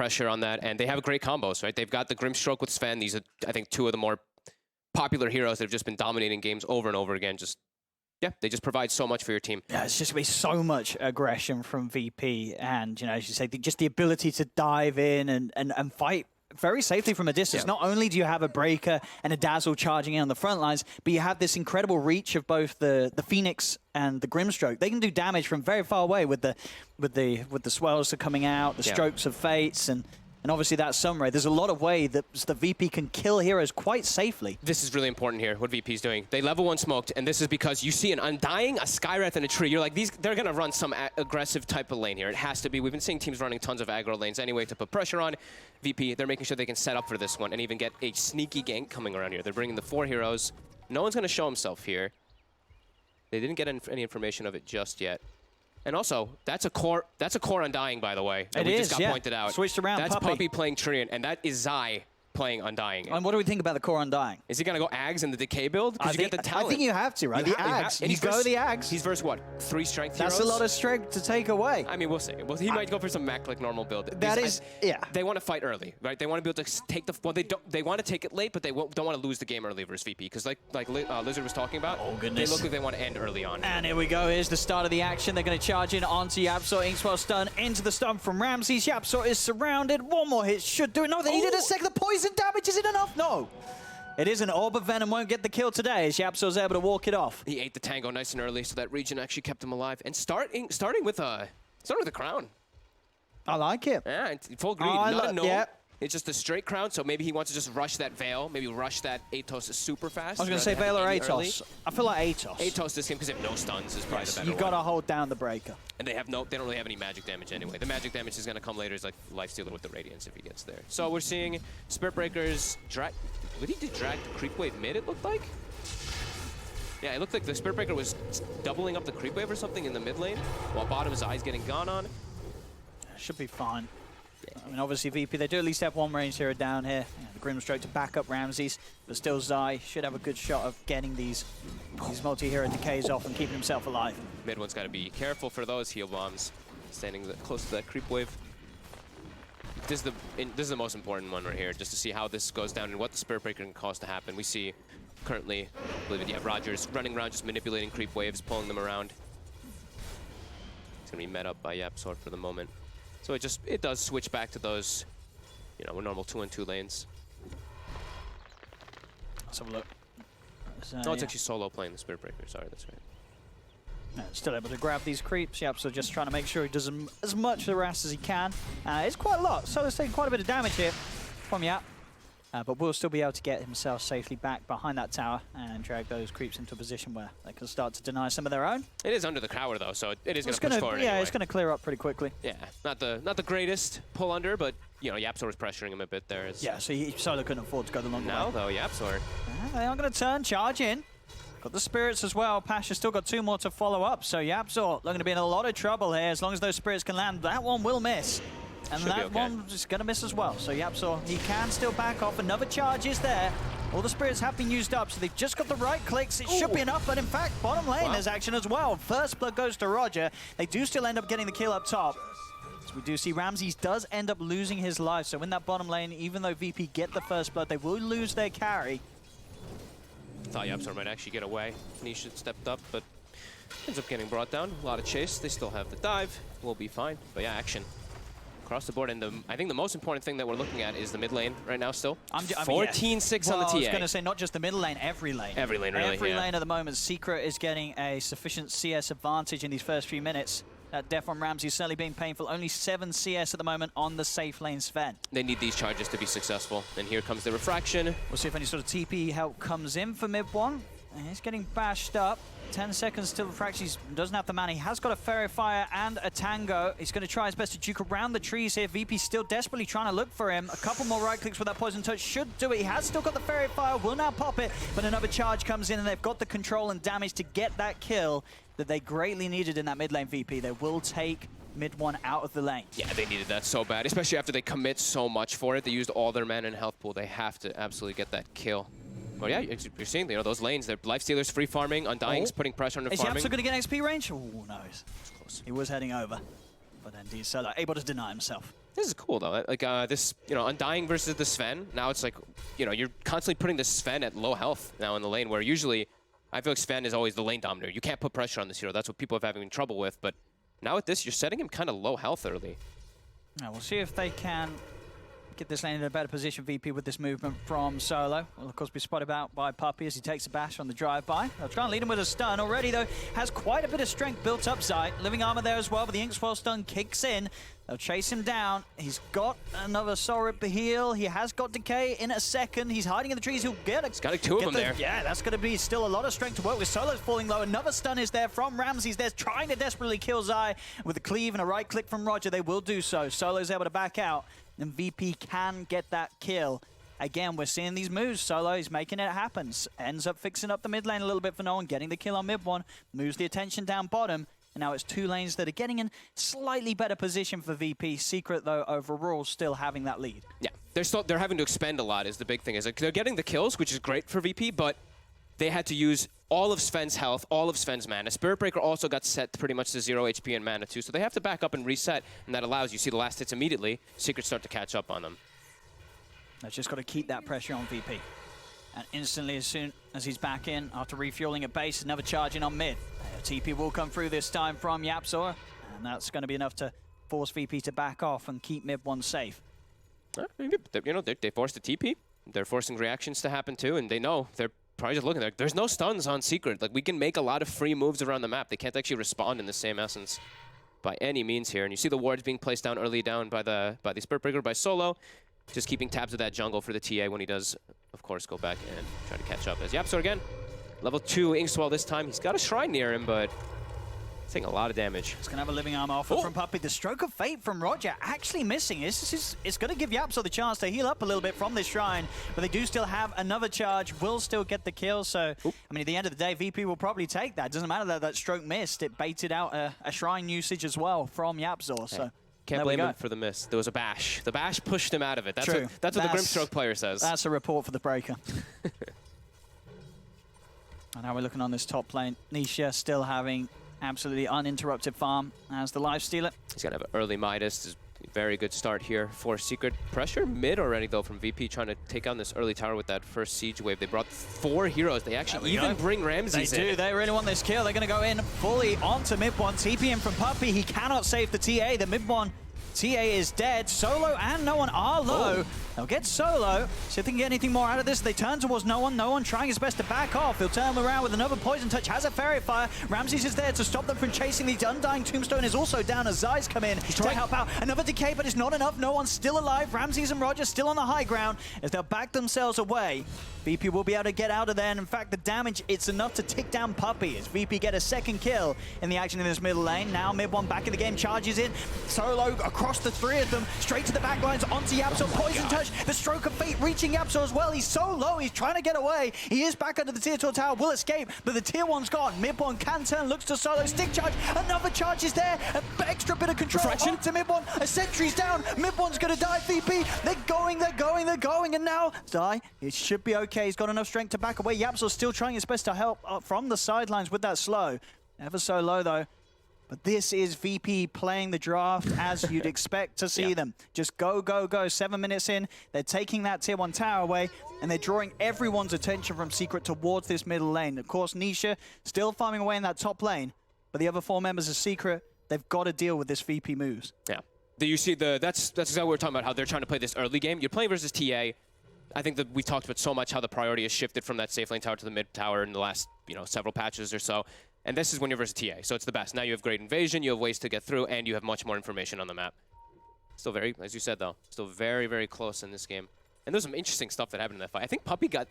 pressure on that, and they have great combos, right? They've got the Grimstroke with Sven. These are, I think, two of the more popular heroes that have just been dominating games over and over again. Yeah, they just provide so much for your team. Yeah, it's just going to be so much aggression from VP, and, you know, as you say, just the ability to dive in and fight very safely from a distance. Not only do you have a Breaker and a Dazzle charging in on the front lines, but you have this incredible reach of both the Phoenix and the Grimstroke. They can do damage from very far away with the swells that are coming out, the strokes of fates, and obviously that Sunray. There's a lot of way that the VP can kill heroes quite safely. This is really important here, what VP's doing. They level 1 smoked, and this is because you see an Undying, a Skywrath, and a Tree. You're like, they're going to run some aggressive type of lane here. It has to be. We've been seeing teams running tons of aggro lanes anyway to put pressure on VP. They're making sure they can set up for this one and even get a sneaky gank coming around here. They're bringing the 4 heroes. No one's going to show himself here. They didn't get any information of it just yet. And also, that's a core Undying, by the way. It we is, just got pointed out. Switched around. That's Puppey playing Treant, and that is Zai playing Undying. And what do we think about the core Undying? Is he going to go Ags in the Decay build? Because you get the talent. I think you have to, right? The Ags. You go the Ags. He's versus what? 3 strength heroes? That's a lot of strength to take away. I mean, we'll see. Well, he might go for some Mac like normal build. They want to fight early, right? They want to be able to take the. Well, they want to take it late, but they don't want to lose the game early versus VP. Because like Lizard was talking about, they look like they want to end early on. And here we go. Here's the start of the action. They're going to charge in onto YapzOr. Inkswell stun into the stun from Ramses. YapzOr is surrounded. One more hit should do it. No, they needed a second. The poison damage, is it enough? No. It isn't. Orb of Venom won't get the kill today as YapzOr's able to walk it off. He ate the tango nice and early, so that region actually kept him alive. And starting with a crown. I like it. Yeah, it's full greed. Not a no. It's just a straight crown, so maybe he wants to just rush that Veil, maybe rush that Atos super fast. I was going to say Veil or Atos. Early. I feel like Atos. Atos this game because they have no stuns is probably the better You've got to hold down the Breaker. And they don't really have any magic damage anyway. The magic damage is going to come later as like Lifestealer with the Radiance if he gets there. So we're seeing Spirit Breakers drag. What did he drag the creep wave mid? It looked like. Yeah, it looked like the Spirit Breaker was doubling up the creep wave or something in the mid lane, while bottom's eyes getting gone on. Should be fine. I mean, obviously VP, they do at least have one range hero down here. The Grimstroke to back up Ramses, but still Zai should have a good shot of getting these multi-hero decays off and keeping himself alive. Mid one's got to be careful for those heal bombs, standing close to that creep wave. This is the most important one right here, just to see how this goes down and what the Spirit Breaker can cause to happen. We see currently, I believe you have Rogers running around, just manipulating creep waves, pulling them around. It's going to be met up by YapzOr for the moment. So it does switch back to those, normal 2-on-2 lanes. Let's have a look. No, it's actually solo playing the Spirit Breaker. Sorry, that's right. Still able to grab these creeps. Yep, so just trying to make sure he does as much harass as he can. It's quite a lot. Solo's taking quite a bit of damage here from Yap. But will still be able to get himself safely back behind that tower and drag those creeps into a position where they can start to deny some of their own. It is under the tower though, so it is going to push forward anyway. It's going to clear up pretty quickly. Yeah, not the greatest pull under, but YapzOr was pressuring him a bit there. Yeah, so Solo couldn't afford to go the long way. Now though, YapzOr. They are going to turn, charge in. Got the spirits as well. Pasha's still got 2 more to follow up, so YapzOr looking to be in a lot of trouble here. As long as those spirits can land, that one will miss. And that one's going to miss as well. So YapzOr, he can still back off. Another charge is there. All the spirits have been used up, so they've just got the right clicks. It should be enough, but in fact, bottom lane, there's action as well. First blood goes to Roger. They do still end up getting the kill up top. So we do see Ramses does end up losing his life. So in that bottom lane, even though VP get the first blood, they will lose their carry. Thought YapzOr might actually get away. Nisha stepped up, but ends up getting brought down. A lot of chase. They still have the dive. We'll be fine. But yeah, action across the board. And I think the most important thing that we're looking at is the mid lane right now still. 14-6 on the TA. I was going to say not just the middle lane, every lane. Every lane, really, Every lane at the moment. Secret is getting a sufficient CS advantage in these first few minutes. That death on Ramsey is certainly being painful. Only 7 CS at the moment on the safe lane Sven. They need these charges to be successful. And here comes the refraction. We'll see if any sort of TP help comes in for mid one. And he's getting bashed up. 10 seconds till refraction. He doesn't have the mana. He has got a Fairy Fire and a Tango. He's going to try his best to juke around the trees here. VP still desperately trying to look for him. A couple more right clicks with that Poison Touch should do it. He has still got the Fairy Fire. Will now pop it. But another charge comes in and they've got the control and damage to get that kill that they greatly needed in that mid lane VP. They will take mid one out of the lane. Yeah, they needed that so bad, especially after they commit so much for it. They used all their mana and health pool. They have to absolutely get that kill. Well, yeah, you're seeing, those lanes. They're Lifestealers free farming. Undying's putting pressure on the farming. Is he also going to get XP range? Oh, no. It's close. He was heading over. But indeed, Solo able to deny himself. This is cool though. Like this, Undying versus the Sven. Now it's like, you're constantly putting the Sven at low health now in the lane, where usually I feel like Sven is always the lane dominator. You can't put pressure on this hero. That's what people have having trouble with. But now with this, you're setting him kind of low health early. Now we'll see if they can get this lane in a better position, VP, with this movement from Solo. Will, of course, be spotted out by Puppey as he takes a bash on the drive-by. They'll try and lead him with a stun. Already, though, has quite a bit of strength built up, Zai. Living armor there as well, but the Inkswell stun kicks in. They'll chase him down. He's got another Sorip heal. He has got Decay in a second. He's hiding in the trees. He'll get it. He's got two of them there. Yeah, that's going to be still a lot of strength to work with. Solo's falling low. Another stun is there from Ramses. They're trying to desperately kill Zai. With a cleave and a right click from Roger, they will do so. Solo's able to back out. And VP can get that kill. Again, we're seeing these moves. Solo is making it happen. Ends up fixing up the mid lane a little bit for Nolan, getting the kill on mid one, moves the attention down bottom, and now it's two lanes that are getting in slightly better position for VP. Secret, though, overall still having that lead. Yeah, they're having to expend a lot is the big thing. Is like they're getting the kills, which is great for VP, but they had to use all of Sven's health, all of Sven's mana. Spirit Breaker also got set pretty much to 0 HP and mana too, so they have to back up and reset, and that allows you see the last hits immediately. Secret start to catch up on them. They've just got to keep that pressure on VP. And instantly, as soon as he's back in, after refueling at base, another charge in on mid. TP will come through this time from Yapzor, and that's going to be enough to force VP to back off and keep mid one safe. They forced the TP. They're forcing reactions to happen too, and they know they're probably just looking there. There's no stuns on Secret. Like, we can make a lot of free moves around the map. They can't actually respond in the same essence by any means here. And you see the wards being placed down early down by the Spirit Breaker by Solo, just keeping tabs of that jungle for the TA when he does, of course, go back and try to catch up. As Yapzor again, level 2 Inkswell this time. He's got a shrine near him, but he's taking a lot of damage. He's going to have a living arm offer from Puppey. The stroke of fate from Roger actually missing. It's going to give Yapzor the chance to heal up a little bit from this shrine, but they do still have another charge, will still get the kill. So, I mean, at the end of the day, VP will probably take that. Doesn't matter that stroke missed. It baited out a shrine usage as well from Yapzor. So. Can't blame him for the miss. There was a bash. The bash pushed him out of it. That's what the Grimstroke player says. That's a report for the Breaker. And now we're looking on this top lane. Nisha still having absolutely uninterrupted farm as the Lifestealer. He's going to have an early Midas. Very good start here for Secret. Pressure mid already, though, from VP, trying to take on this early tower with that first siege wave. They brought 4 heroes. They actually even bring Ramses in. They do. They really want this kill. They're going to go in fully onto mid one. TP in from Puppey. He cannot save the TA. The mid one TA is dead. Solo and No One are low. They'll get Solo. See if they can get anything more out of this. They turn towards No One. No One trying his best to back off. He'll turn around with another Poison Touch. Has a Fairy Fire. Ramses is there to stop them from chasing. The Undying Tombstone is also down as Zai's come in to help out. Another Decay, but it's not enough. No One's still alive. Ramses and Roger still on the high ground as they'll back themselves away. VP will be able to get out of there, and in fact, the damage, it's enough to tick down Puppey as VP get a second kill in the action in this middle lane. Now mid one back in the game, charges in. Solo across the 3 of them, straight to the back lines, onto Yapzor. Poison Touch, the stroke of fate reaching Yapzor as well. He's so low, he's trying to get away. He is back under the tier 2 tower, will escape, but the tier 1's gone. Mid one can turn, looks to Solo, stick charge, another charge is there, an extra bit of control onto mid one. A sentry's down, mid one's gonna die. VP, they're going, and now Zai, it should be okay. He's got enough strength to back away. Yapzor's still trying his best to help from the sidelines with that slow. Ever so low though. But this is VP playing the draft as you'd expect to see them. Just go, go, go. 7 minutes in, they're taking that tier 1 tower away, and they're drawing everyone's attention from Secret towards this middle lane. Of course, Nisha still farming away in that top lane, but the other 4 members of Secret, they've got to deal with this VP moves. Yeah. Do you see that's exactly what we're talking about, how they're trying to play this early game. You're playing versus TA. I think that we talked about so much how the priority has shifted from that safe lane tower to the mid tower in the last, several patches or so. And this is when you're versus TA, so it's the best. Now you have great invasion, you have ways to get through, and you have much more information on the map. Still very, as you said though, still very, very close in this game. And there's some interesting stuff that happened in that fight. I think Puppey he had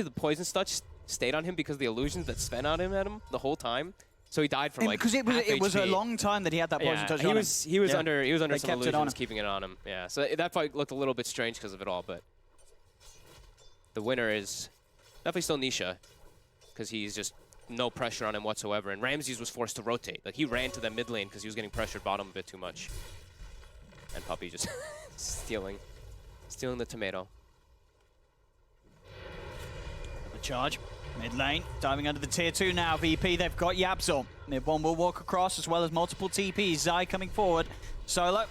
the poison touch stayed on him because of the illusions that Sven on him at him the whole time. So he died from because it was a long time that he had that poison touch on him. He was under some illusions keeping it on him. Yeah, so that fight looked a little bit strange because of it all, but the winner is definitely still Nisha, because he's just no pressure on him whatsoever. And Ramses was forced to rotate. Like, he ran to the mid lane because he was getting pressured bottom a bit too much. And Puppey just stealing the tomato. The charge. Mid lane, diving under the tier 2 now. VP, they've got Yapzor. Mid one will walk across as well as multiple TPs. Zai coming forward. Solo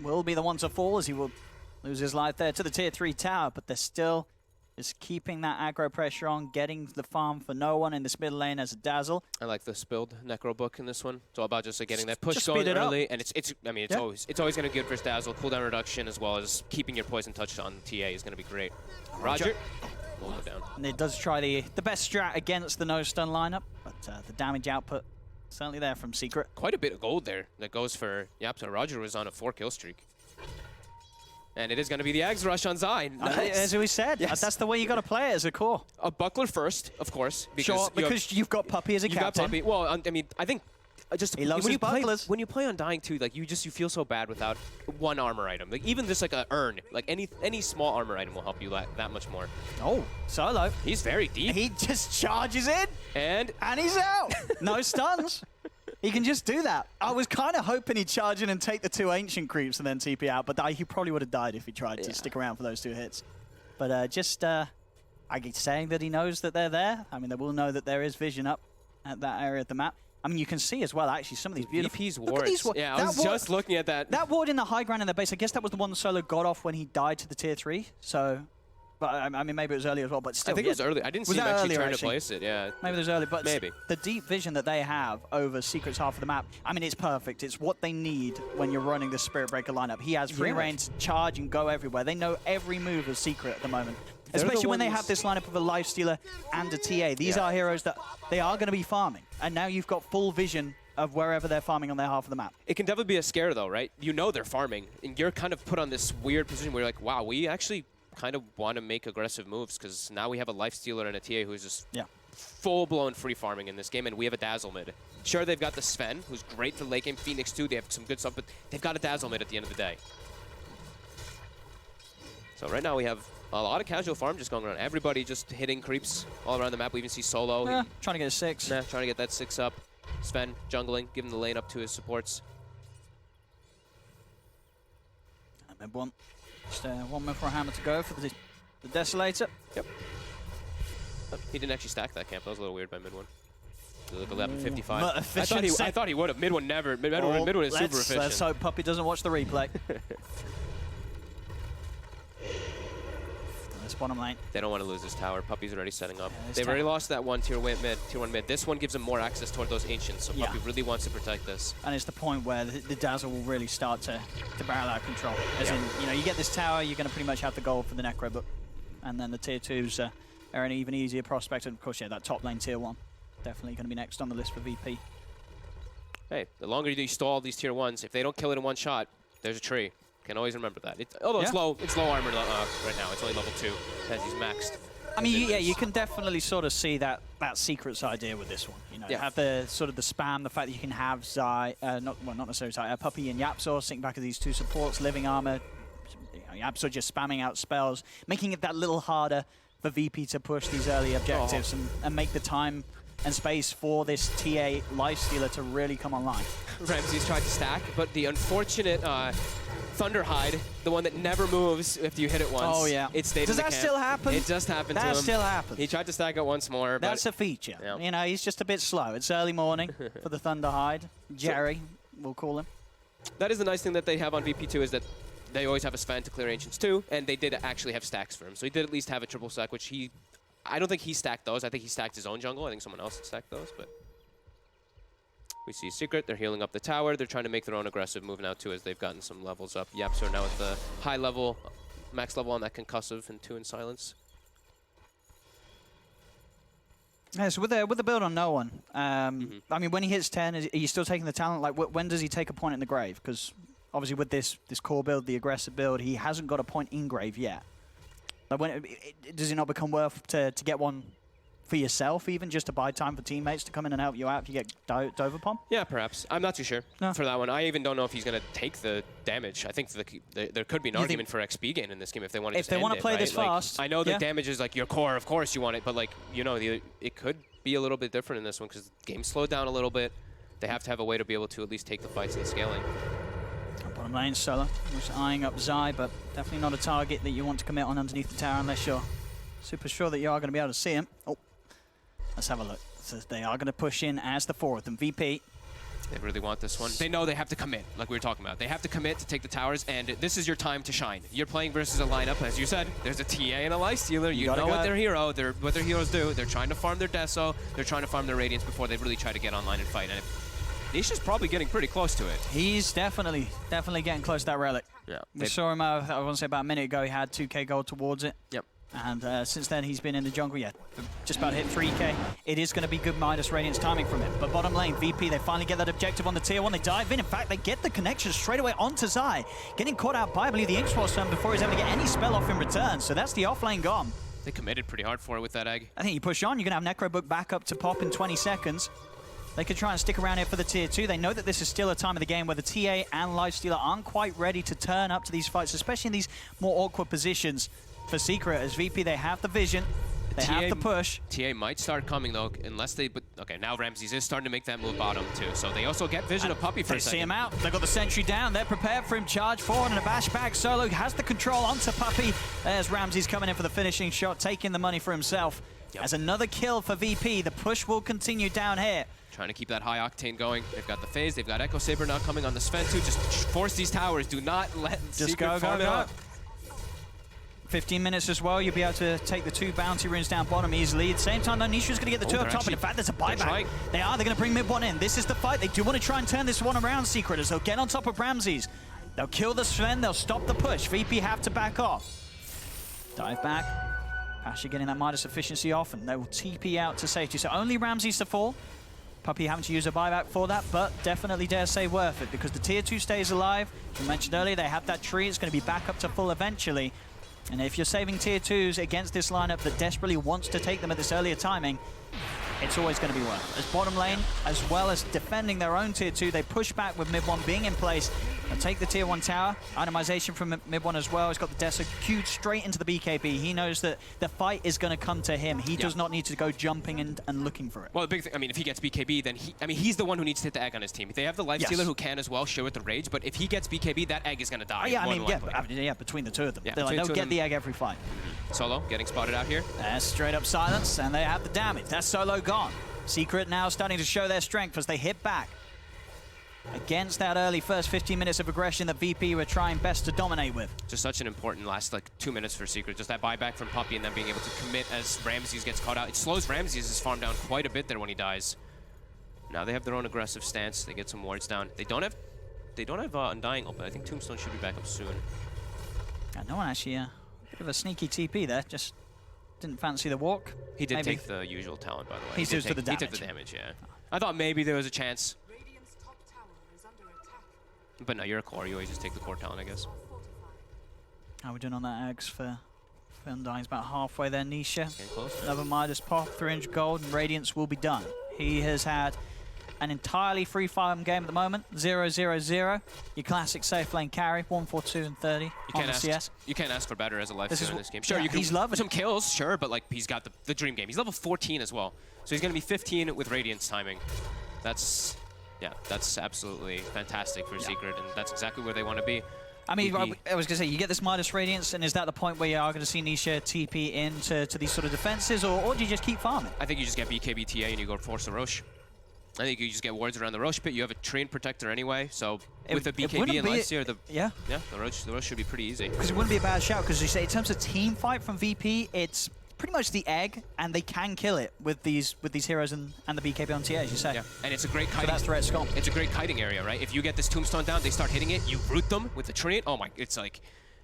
will be the one to fall, as he will lose his life there to the tier 3 tower, but they're still just keeping that aggro pressure on, getting the farm for no one in this middle lane as a Dazzle. I like the spilled Necro book in this one. It's all about just like getting that push just going speed it early, up. and it's always going to be good for Dazzle. Cooldown reduction as well as keeping your poison touch on the TA is going to be great. Roger. We'll go down. And it does try the best strat against the no-stun lineup, but the damage output certainly there from Secret. Quite a bit of gold there that goes for YapzOr. Roger was on a 4-kill streak. And it is going to be the Ags rush on Zai. Nice. As we said, Yes. that's the way you got to play it as a core. A buckler first, of course. Because you've got Puppey as a you've captain. got Puppey. Well, I mean, I think just He loves when his you play, bucklers. when you play Undying too, like you feel so bad without one armor item. Like even just like a urn, like any small armor item will help you that much more. Oh, Solo. He's very deep. He just charges in, And he's out. No stuns. He can just do that. I was kind of hoping he'd charge in and take the 2 ancient creeps and then TP out, but he probably would have died if he tried to stick around for those 2 hits. But I get saying that he knows that they're there. I mean, they will know that there is vision up at that area of the map. I mean, you can see as well, actually, some of these beautiful... VP's Look at wards. these Yeah, I was just looking at that. That ward in the high ground in the base, I guess that was the one that Solo got off when he died to the tier 3. So, but I mean, maybe it was early as well, but still. I think it was early. I didn't see him actually trying to place it, yeah. Maybe it was early, but maybe. The deep vision that they have over Secret's half of the map, I mean, it's perfect. It's what they need when you're running the Spirit Breaker lineup. He has free reign to charge and go everywhere. They know every move of Secret at the moment. Especially when they have this lineup of a Lifestealer and a TA. These are heroes that they are going to be farming. And now you've got full vision of wherever they're farming on their half of the map. It can definitely be a scare, though, right? You know they're farming, and you're kind of put on this weird position where you're like, wow, we actually kind of want to make aggressive moves because now we have a Lifestealer and a TA who's just full-blown free farming in this game, and we have a Dazzle mid. Sure, they've got the Sven, who's great for late game, Phoenix too, they have some good stuff, but they've got a Dazzle mid at the end of the day. So right now we have a lot of casual farm just going around. Everybody just hitting creeps all around the map. We even see Solo. Trying to get a 6. Trying to get that 6 up. Sven jungling, giving the lane up to his supports. And one. Just 1 minute for a hammer to go for the Desolator. Yep. Oh, he didn't actually stack that camp. That was a little weird by mid one. Look, 11:55. I thought he would have. Mid one never. Mid one is super efficient. Let's hope Puppey doesn't watch the replay. That's bottom lane. They don't want to lose this tower. Puppey's already setting up. Yeah, They've already lost that one tier 1 mid. This one gives them more access toward those ancients, so Puppey really wants to protect this. And it's the point where the Dazzle will really start to barrel out of control. As in, you know, you get this tower, you're going to pretty much have the goal for the Necro book. And then the tier 2s are an even easier prospect. And of course, that top lane tier 1. Definitely going to be next on the list for VP. Hey, the longer you stall these tier 1s, if they don't kill it in one shot, there's a tree. Can always remember that. Although it's low armor right now. It's only level 2 as he's maxed. I mean, you can definitely sort of see that Secret's idea with this one. You know, have the sort of the spam, the fact that you can have Zai, not necessarily Zai, Puppey and YapzOr sitting back as these 2 supports, living armor. YapzOr just spamming out spells, making it that little harder for VP to push these early objectives and make the time and space for this TA Lifestealer to really come online. Ramsey's tried to stack, but the unfortunate Thunderhide, the one that never moves after you hit it once. Oh, yeah. It stayed Does in the that camp. still happen? It just happened to him. That still happens. He tried to stack it once more. That's but a feature. Yeah. You know, he's just a bit slow. It's early morning for the Thunderhide. Jerry, we'll call him. That is the nice thing that they have on VP2 is that they always have a Sven to clear Ancients too, and they did actually have stacks for him. So he did at least have a triple stack, which I don't think he stacked those. I think he stacked his own jungle. I think someone else stacked those, but we see Secret. They're healing up the tower. They're trying to make their own aggressive move now too as they've gotten some levels up. YapzOr now at the high level, max level on that concussive and 2 in silence. Yeah, so with the build on no one, I mean, when he hits 10, are you still taking the talent? Like, when does he take a point in the grave? Because obviously with this core build, the aggressive build, he hasn't got a point in grave yet. Like, does it not become worth to get one for yourself, even just to buy time for teammates to come in and help you out if you get Dover Pump? Yeah, perhaps. I'm not too sure for that one. I even don't know if he's going to take the damage. I think there could be an argument for XP gain in this game if they want to. If they want to play this fast, I know the damage is like your core. Of course you want it, but like it could be a little bit different in this one because the game slowed down a little bit. They have to have a way to be able to at least take the fights and scaling. Bottom lane, Solar was eyeing up Zai, but definitely not a target that you want to commit on underneath the tower unless you're super sure that you are going to be able to see him. Oh. Let's have a look. So they are going to push in as the 4 of them. VP They really want this one. They know they have to commit, like we were talking about. They have to commit to take the towers, and this is your time to shine. You're playing versus a lineup, as you said. There's a TA and a Lifestealer. You know what their heroes do. They're trying to farm their Deso. They're trying to farm their Radiance before they really try to get online and fight. And Nisha's probably getting pretty close to it. He's definitely getting close to that relic. Yeah. We saw him, I want to say about a minute ago, he had 2k gold towards it. Yep. And since then, he's been in the jungle, just about hit 3k. It is going to be good Midas Radiance timing from him. But bottom lane, VP, they finally get that objective on the tier 1. They dive in. In fact, they get the connection straight away onto Zai. Getting caught out by, I believe, the Ink Swat's turn before he's able to get any spell off in return. So that's the offlane gone. They committed pretty hard for it with that egg. I think you push on, you're going to have Necrobook back up to pop in 20 seconds. They could try and stick around here for the tier 2. They know that this is still a time of the game where the TA and Lifestealer aren't quite ready to turn up to these fights, especially in these more awkward positions. For Secret, as VP, they have the vision, they have the push. TA might start coming, though, unless they... But okay, now Ramses is starting to make that move bottom, too. So they also get vision of Puppey for a second. They see him out. They've got the sentry down. They're prepared for him. Charge forward and a bash back. Solo has the control onto Puppey. There's Ramses coming in for the finishing shot, taking the money for himself. Yep. As another kill for VP, the push will continue down here. Trying to keep that high octane going. They've got the phase. They've got Echo Saber now coming on the Sven, too. Just force these towers. Do not let Secret farm it up. 15 minutes as well, you'll be able to take the 2 bounty runes down bottom easily. At the same time, though, Nisha's going to get the 2 up top, and in fact, there's a buyback. They're going to bring mid 1 in. This is the fight. They do want to try and turn this one around, Secret, as they'll get on top of Ramses. They'll kill the Sven, they'll stop the push. VP have to back off. Dive back. Pasha getting that Midas efficiency off, and they will TP out to safety. So only Ramses to fall. Puppey having to use a buyback for that, but definitely dare say worth it, because the tier 2 stays alive. As we mentioned earlier, they have that tree. It's going to be back up to full eventually. And if you're saving tier 2s against this lineup that desperately wants to take them at this earlier timing, it's always going to be worth it. As bottom lane, as well as defending their own tier 2, they push back with mid 1 being in place and take the tier 1 tower. Itemization from mid 1 as well. He's got the Deso queued straight into the BKB. He knows that the fight is going to come to him. He does not need to go jumping and looking for it. Well, the big thing, I mean, if he gets BKB, then he's the one who needs to hit the egg on his team. They have the Lifestealer who can as well, share with the rage, but if he gets BKB, that egg is going to die. Between the 2 of them. They'll get the egg every fight. Solo getting spotted out here. Straight up silence, and they have the damage. That's Solo gone. Secret now starting to show their strength as they hit back against that early first 15 minutes of aggression that VP were trying best to dominate with. Just such an important last 2 minutes for Secret. Just that buyback from Puppey and then being able to commit as Ramses gets caught out. It slows Ramses' farm down quite a bit there when he dies. Now they have their own aggressive stance. They get some wards down. They don't have Undying open. I think Tombstone should be back up soon. No one actually, a bit of a sneaky TP there. Just didn't fancy the walk. He did take the usual talent, by the way. He took the damage. He took the damage, yeah. I thought maybe there was a chance. But no, you're a core. You always just take the core talent, I guess. How are we doing on that eggs for Undying's about halfway there, Nisha. Getting close. Another Midas pop, 300 gold, and Radiance will be done. He has had an entirely free farm game at the moment, 0-0-0. Your classic safe lane carry, 1-4-2 and 30 on the CS. You can't ask for better as a Lifestealer in this game. Sure, yeah, you can loving some kills, sure, but he's got the dream game. He's level 14 as well, so he's going to be 15 with Radiance timing. That's absolutely fantastic for Secret, and that's exactly where they want to be. I mean, I was going to say, you get this Midas Radiance, and is that the point where you are going to see Nisha TP into these sort of defenses, or do you just keep farming? I think you just get BKB TA and you go force the Roche. I think you just get wards around the Roche pit. You have a Train Protector anyway, so with the BKB and Lifestealer, the Roche should be pretty easy. Because it wouldn't be a bad shout, because you say in terms of team fight from VP, it's pretty much the egg, and they can kill it with these heroes and the BKB on TA, as you say. Yeah, and it's a great kiting. So that's the red skull. It's a great kiting area, right? If you get this Tombstone down, they start hitting it, you root them with the Train. Oh my, it's like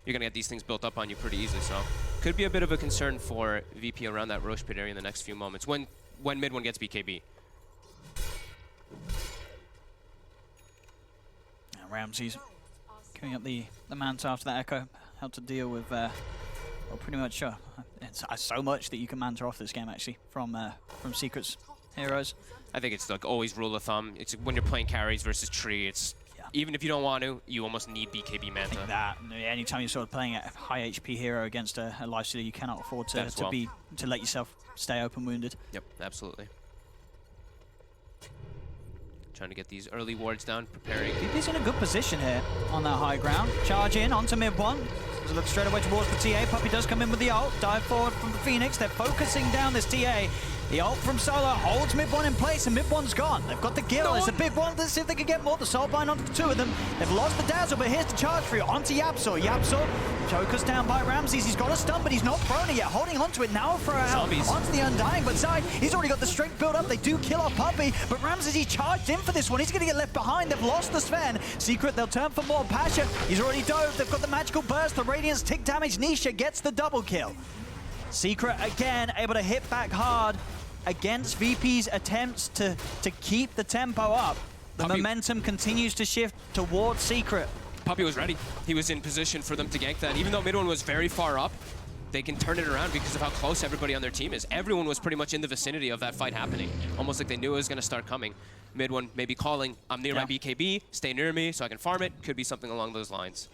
you're gonna get these things built up on you pretty easily. So could be a bit of a concern for VP around that Roche pit area in the next few moments when mid one gets BKB. Ramses coming up the Manta after that Echo, how to deal with well, pretty much it's so much that you can Manta off this game actually from Secret's heroes. I think it's always rule of thumb. It's when you're playing carries versus tree. It's even if you don't want to, you almost need BKB Manta. I think that anytime you're sort of playing a high HP hero against a Lifestealer, you cannot afford to let yourself stay open wounded. Yep, absolutely. Trying to get these early wards down, preparing. VP's in a good position here on that high ground. Charge in onto mid one. Look straight away towards the TA. Puppey does come in with the ult. Dive forward from the Phoenix. They're focusing down this TA. The ult from Solo holds mid one in place, and mid one's gone. They've got the Gil. It's a big one. Let's see if they can get more. The Soulbind onto the two of them. They've lost the Dazzle, but here's the charge for you onto Yapzor. Yapzor, Joker's down by Ramses. He's got a stun, but he's not thrown it yet. Holding onto it now for onto the Undying, but Zai, he's already got the strength built up. They do kill off Puppey, but Ramses, he charged in for this one. He's going to get left behind. They've lost the Sven. Secret, they'll turn for more. Pasha, he's already dove. They've got the magical burst. The Radiance tick damage. Nisha gets the double kill. Secret, again, able to hit back hard against VP's attempts to keep the tempo up. The momentum continues to shift towards Secret. Puppey was ready. He was in position for them to gank that. Even though mid one was very far up, they can turn it around because of how close everybody on their team is. Everyone was pretty much in the vicinity of that fight happening. Almost like they knew it was going to start coming. Mid one maybe calling, I'm near my BKB, stay near me so I can farm it. Could be something along those lines.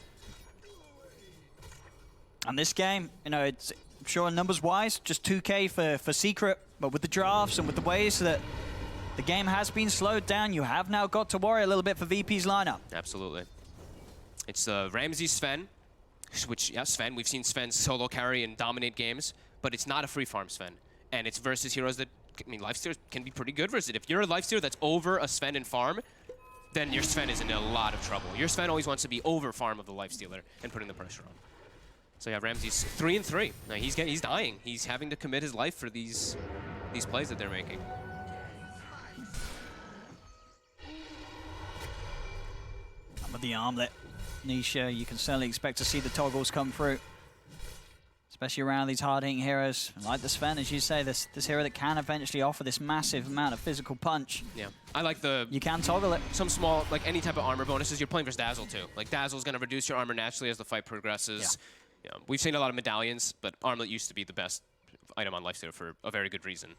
And this game, you know, it's sure numbers-wise, just 2K for Secret, but with the drafts and with the ways that the game has been slowed down, you have now got to worry a little bit for VP's lineup. Absolutely. It's Ramsey Sven, which, yeah, Sven, we've seen Sven solo carry and dominate games, but it's not a free farm Sven. And it's versus heroes that, I mean, lifestealers can be pretty good versus it. If you're a lifestealer that's over a Sven in farm, then your Sven is in a lot of trouble. Your Sven always wants to be over farm of the lifestealer and putting the pressure on. So yeah, Ramsey's 3-3. Now he's dying. He's having to commit his life for these plays that they're making. With the armlet, Nisha, you can certainly expect to see the toggles come through, especially around these hard-hitting heroes like the Sven, as you say, this hero that can eventually offer this massive amount of physical punch. Yeah, I like you can toggle it. Some small, like any type of armor bonuses. You're playing versus Dazzle too. Like Dazzle's going to reduce your armor naturally as the fight progresses. Yeah. You know, we've seen a lot of medallions, but armlet used to be the best item on lifestealer for a very good reason.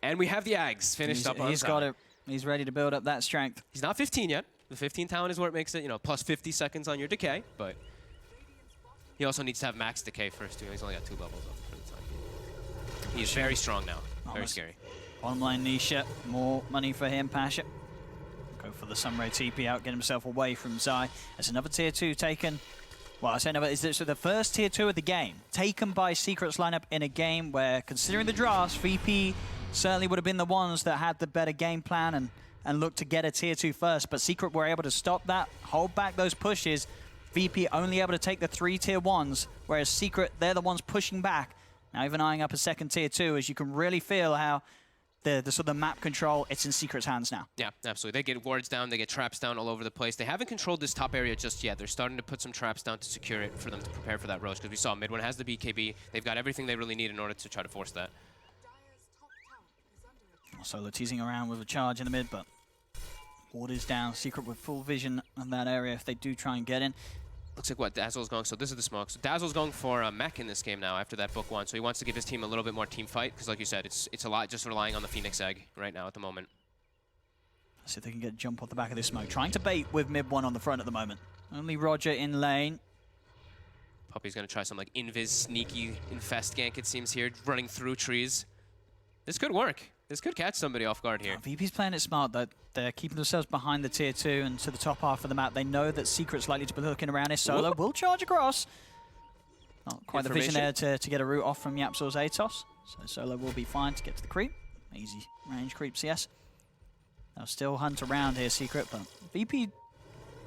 And we have the Ags finished up on He's got it. He's ready to build up that strength. He's not 15 yet. The 15 talent is where it makes it, you know, plus 50 seconds on your decay, but he also needs to have max decay first too. He's only got 2 levels up for the time being. He's very strong now. Very scary. Bottom line, Nisha, more money for him, Pasha. Go for the Sunray TP out, get himself away from Zai. There's another tier 2 taken. Well, I say no, but is this the first tier 2 of the game, taken by Secret's lineup in a game where, considering the drafts, VP certainly would have been the ones that had the better game plan and looked to get a tier 2 first, but Secret were able to stop that, hold back those pushes. VP only able to take the 3 tier 1s, whereas Secret, they're the ones pushing back. Now even eyeing up a second tier 2, as you can really feel how the sort of map control, it's in Secret's hands now. Yeah, absolutely. They get wards down, they get traps down all over the place. They haven't controlled this top area just yet. They're starting to put some traps down to secure it for them to prepare for that Roche, because we saw mid one has the BKB. They've got everything they really need in order to try to force that. Solo teasing around with a charge in the mid, but ward is down. Secret with full vision on that area if they do try and get in. Looks like what Dazzle's going, so this is the smoke. So Dazzle's going for a mech in this game now after that book 1, so he wants to give his team a little bit more team fight, because like you said, it's a lot just relying on the Phoenix Egg right now at the moment. Let's see if they can get a jump off the back of this smoke. Trying to bait with mid 1 on the front at the moment. Only Roger in lane. Puppey's going to try some like invis sneaky infest gank, it seems here, running through trees. This could work. This could catch somebody off guard here. VP's playing it smart, though. They're keeping themselves behind the tier 2 and to the top half of the map. They know that Secret's likely to be looking around his Solo. Will charge across. Not quite the vision there to get a root off from Yapzor's Atos. So Solo will be fine to get to the creep. Easy range creeps, yes. They'll still hunt around here, Secret, but VP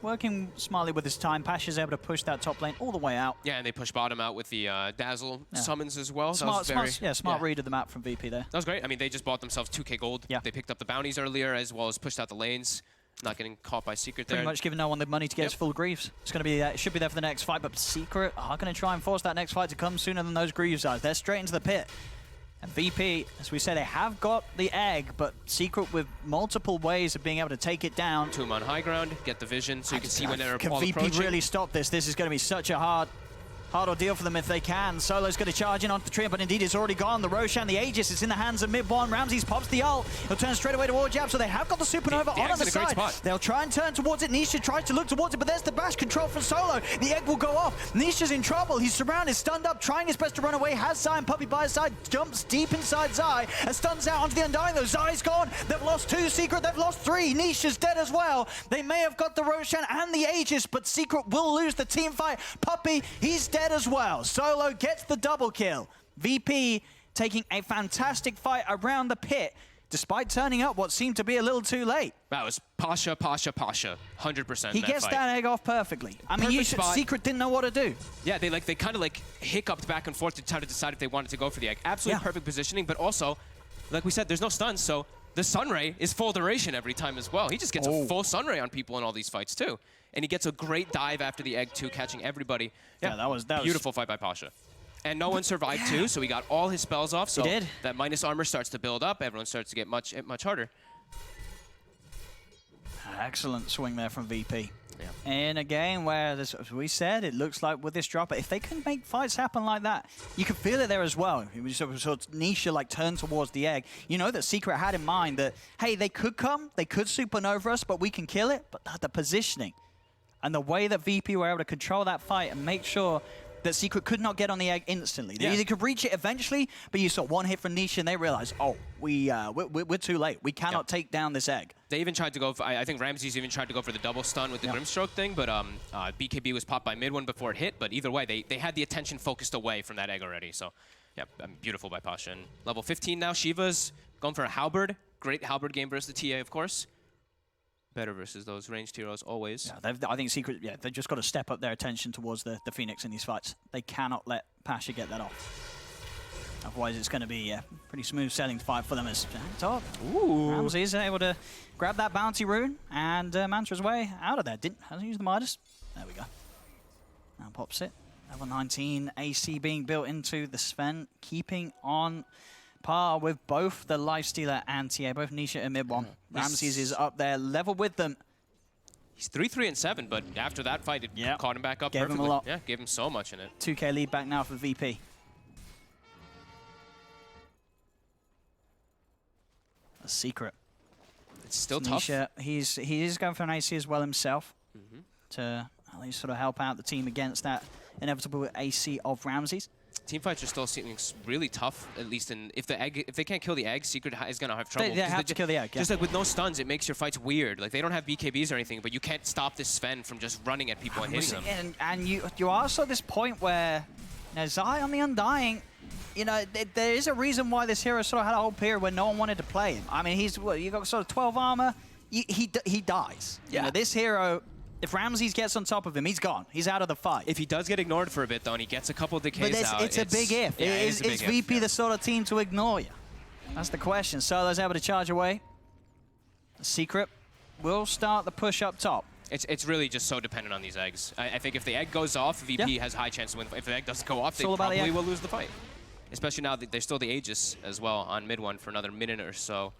working smartly with his time. Pasha's able to push that top lane all the way out. Yeah, and they push bottom out with the Dazzle summons as well. Smart read of the map from VP there. That was great. I mean, they just bought themselves 2k gold. Yeah. They picked up the bounties earlier as well as pushed out the lanes. Not getting caught by Secret there. Pretty much giving no one the money to get his full Greaves. It's going to be it should be there for the next fight, but Secret are going to try and force that next fight to come sooner than those Greaves are. They're straight into the pit. And VP, as we say, they have got the egg, but Secret with multiple ways of being able to take it down. 2 on high ground, get the vision, so you can see when they're all approaching. Can VP really stop this? This is going to be such a hard ordeal for them if they can. Solo's going to charge in onto the tree, but indeed it's already gone. The Roshan, the Aegis, is in the hands of mid 1. Ramses pops the ult. He'll turn straight away towards Jab, so they have got the Supernova on the side. They'll try and turn towards it. Nisha tries to look towards it, but there's the bash control from Solo. The egg will go off. Nisha's in trouble. He's surrounded, stunned up, trying his best to run away. Has Zai and Puppey by his side. Jumps deep inside Zai and stuns out onto the Undying, though. Zai's gone. They've lost 2 Secret. They've lost 3. Nisha's dead as well. They may have got the Roshan and the Aegis, but Secret will lose the team fight. Puppey, he's dead as well. Solo gets the double kill. VP taking a fantastic fight around the pit, despite turning up what seemed to be a little too late. That was Pasha, 100%. He gets that egg off perfectly. I mean, Secret didn't know what to do. Yeah, they kind of hiccuped back and forth to try to decide if they wanted to go for the egg. Absolutely perfect positioning, but also, like we said, there's no stuns, so the Sunray is full duration every time as well. He just gets a full Sunray on people in all these fights too. And he gets a great dive after the egg too, catching everybody. Yeah, that was beautiful fight by Pasha. And no one survived too, so he got all his spells off. So that minus armor starts to build up. Everyone starts to get much harder. Excellent swing there from VP. Yeah. In a game where, as we said, it looks like with this dropper, if they can make fights happen like that, you can feel it there as well. It was sort of Nisha turned towards the egg. You know that Secret had in mind that, hey, they could come, they could supernova us, but we can kill it. But the positioning and the way that VP were able to control that fight and make sure that Secret could not get on the egg instantly. They either could reach it eventually, but you saw one hit from Nisha and they realized, oh, we're too late. We cannot take down this egg. They even tried to go for, I think Ramses even tried to go for the double stun with the Grimstroke thing, but BKB was popped by mid one before it hit, but either way, they had the attention focused away from that egg already. So, yeah, beautiful by Pasha. And level 15 now, Shiva's going for a Halberd. Great Halberd game versus the TA, of course. Better versus those ranged heroes always. Yeah, I think Secret, they've just got to step up their attention towards the Phoenix in these fights. They cannot let Pasha get that off. Otherwise, it's going to be a pretty smooth sailing fight for them as top. Ramsey is able to grab that bounty rune and Mantra's way out of there. Hasn't used the Midas. There we go. Now pops it. Level 19 AC being built into the Sven, keeping on par with both the Lifestealer and TA, both Nisha and mid one. Ramses is up there, level with them. He's 3-3-7, but after that fight, it caught him back up perfectly. Gave him a lot. Yeah, gave him so much in it. 2K lead back now for VP. A Secret. It's still Nisha, tough. He is going for an AC as well himself to at least sort of help out the team against that inevitable AC of Ramses. Team fights are still seeming really tough, at least if they can't kill the egg, Secret is going to have trouble. They have to kill the egg, Just like with no stuns, it makes your fights weird. Like, they don't have BKBs or anything, but you can't stop this Sven from just running at people and hitting them. And you are also at this point where, Zai on the Undying, there is a reason why this hero sort of had a whole period where no one wanted to play him. I mean, you got sort of 12 armor, he dies. Yeah. This hero, if Ramses gets on top of him, he's gone. He's out of the fight. If he does get ignored for a bit, though, and he gets a couple of decays out, it's a big if. Yeah, is VP the sort of team to ignore you? That's the question. Solo's able to charge away. Secret will start the push up top. It's really just so dependent on these eggs. I think if the egg goes off, VP has high chance to win. If the egg doesn't go off, they probably will lose the fight. Especially now that there's still the Aegis as well on mid one for another minute or so.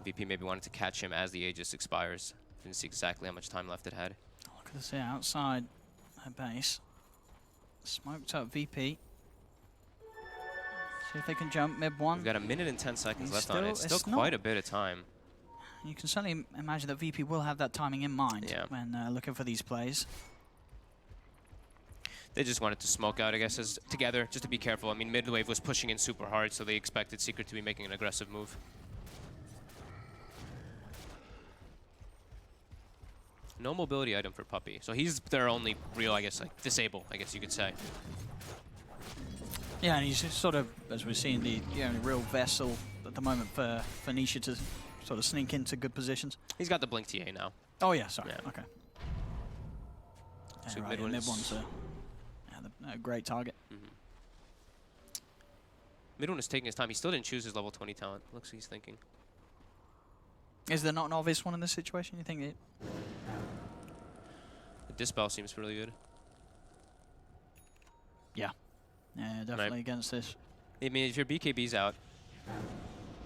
VP maybe wanted to catch him as the Aegis expires. Didn't see exactly how much time left it had. Look at this here, outside her base. Smoked up VP. See if they can jump mid one. We've got a minute and 10 seconds left on it. It's still quite a bit of time. You can certainly imagine that VP will have that timing in mind when looking for these plays. They just wanted to smoke out, I guess, together, just to be careful. I mean, mid-wave was pushing in super hard, so they expected Secret to be making an aggressive move. No mobility item for Puppey. So he's their only real, I guess, disable, I guess you could say. Yeah, and he's sort of, as we're seeing, the real vessel at the moment for Nisha to sort of sneak into good positions. He's got the Blink TA now. Oh, yeah, sorry. Yeah. Okay. So right, mid-one's a great target. Mid-one is taking his time. He still didn't choose his level 20 talent. Looks like he's thinking. Is there not an obvious one in this situation, you think? The Dispel seems really good. Yeah. Yeah, definitely against this. I mean, if your BKB's out,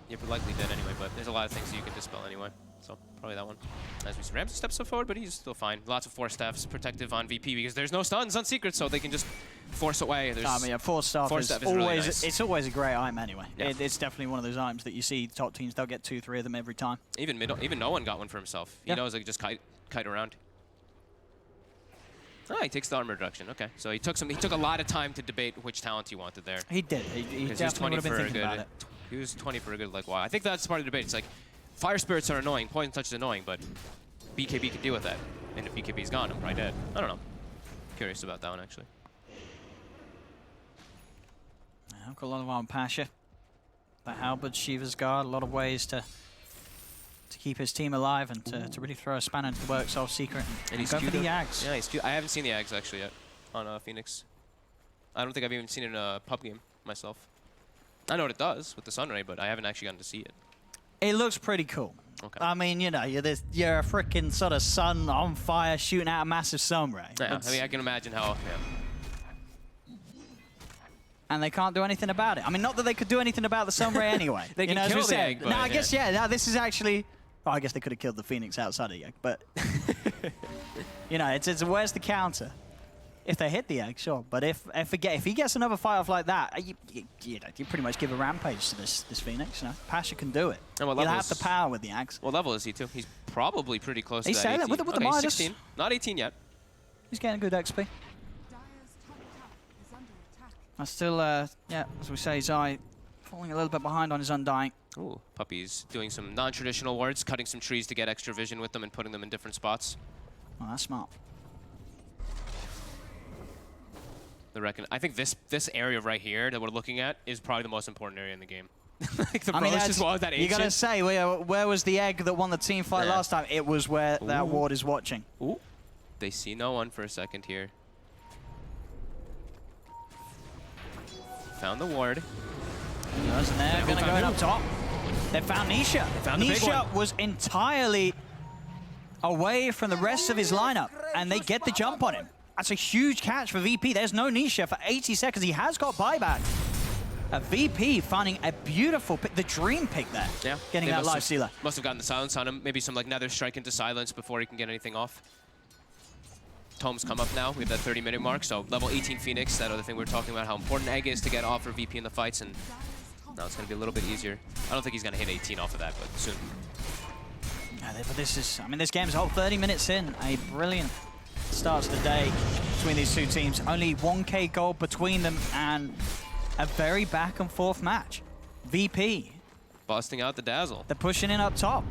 you're likely dead anyway, but there's a lot of things that you can Dispel anyway. So, probably that one. As we see, Ramsey steps so forward, but he's still fine. Lots of Force Staffs protective on VP because there's no stuns on Secret, so they can just force away. Force Staff is always, really nice. It's always a great item anyway. Yeah. It's definitely one of those items that you see top teams, they'll get 2-3 of them every time. Even no one got one for himself. He knows they can just kite around. Oh, he takes the armor reduction. Okay, so he took a lot of time to debate which talent he wanted there. He did. He definitely would have been thinking about it. He was 20 for a good while. I think that's part of the debate. It's like, Fire Spirits are annoying, Poison Touch is annoying, but BKB can deal with that. And if BKB's gone, I'm probably dead. I don't know. Curious about that one, actually. I've got a lot of on Pasha. The Halberd, Shiva's Guard, a lot of ways to keep his team alive and to really throw a spanner into the works of Secret. And he's go for the Yags. Yeah, he's cute. I haven't seen the Yags actually yet on Phoenix. I don't think I've even seen it in a pub game myself. I know what it does with the Sunray, but I haven't actually gotten to see it. It looks pretty cool. Okay. I mean, you know, you're a freaking sort of sun on fire shooting out a massive Sunray. Yeah, I mean, I can imagine how. Yeah. And they can't do anything about it. I mean, not that they could do anything about the Sunray anyway. They can kill the egg. No, I guess, yeah, no, this is actually... Oh, I guess they could have killed the Phoenix outside of the egg, but... you know, it's where's the counter? If they hit the egg, sure. But if he gets another fight off like that, you pretty much give a rampage to this Phoenix. You know, Pasha can do it. And what He'll level have the power with the axe. What level is he too? He's probably pretty close to that. Saying 18. that with the Okay, Midas. 16, not 18 yet. He's getting good XP. I still, yeah, as we say, Zai falling a little bit behind on his Undying. Ooh, Puppy's doing some non-traditional wards, cutting some trees to get extra vision with them and putting them in different spots. Oh, that's smart. I think this area right here that we're looking at is probably the most important area in the game. Like the that you gotta say, where was the egg that won the team fight last time? It was where that ward is watching. Ooh, they see no one for a second here. Found the ward. There's an egg gonna go up top. They found Nisha. Nisha was entirely away from the rest of his lineup, and they get the jump on him. That's a huge catch for VP. There's no Nisha for 80 seconds. He has got buyback. A VP finding a beautiful pick, the dream pick there. Yeah. Getting that life stealer. Must have gotten the silence on him. Maybe some like nether strike into silence before he can get anything off. Tomes come up now. We have that 30-minute mark. So level 18 Phoenix, that other thing we were talking about, how important egg is to get off for VP in the fights. And now it's going to be a little bit easier. I don't think he's going to hit 18 off of that, but soon. Yeah, but this is, I mean, this game's whole 30 minutes in. A brilliant starts the day between these two teams. Only 1k gold between them and a very back and forth match. VP. Busting out the dazzle. They're pushing in up top.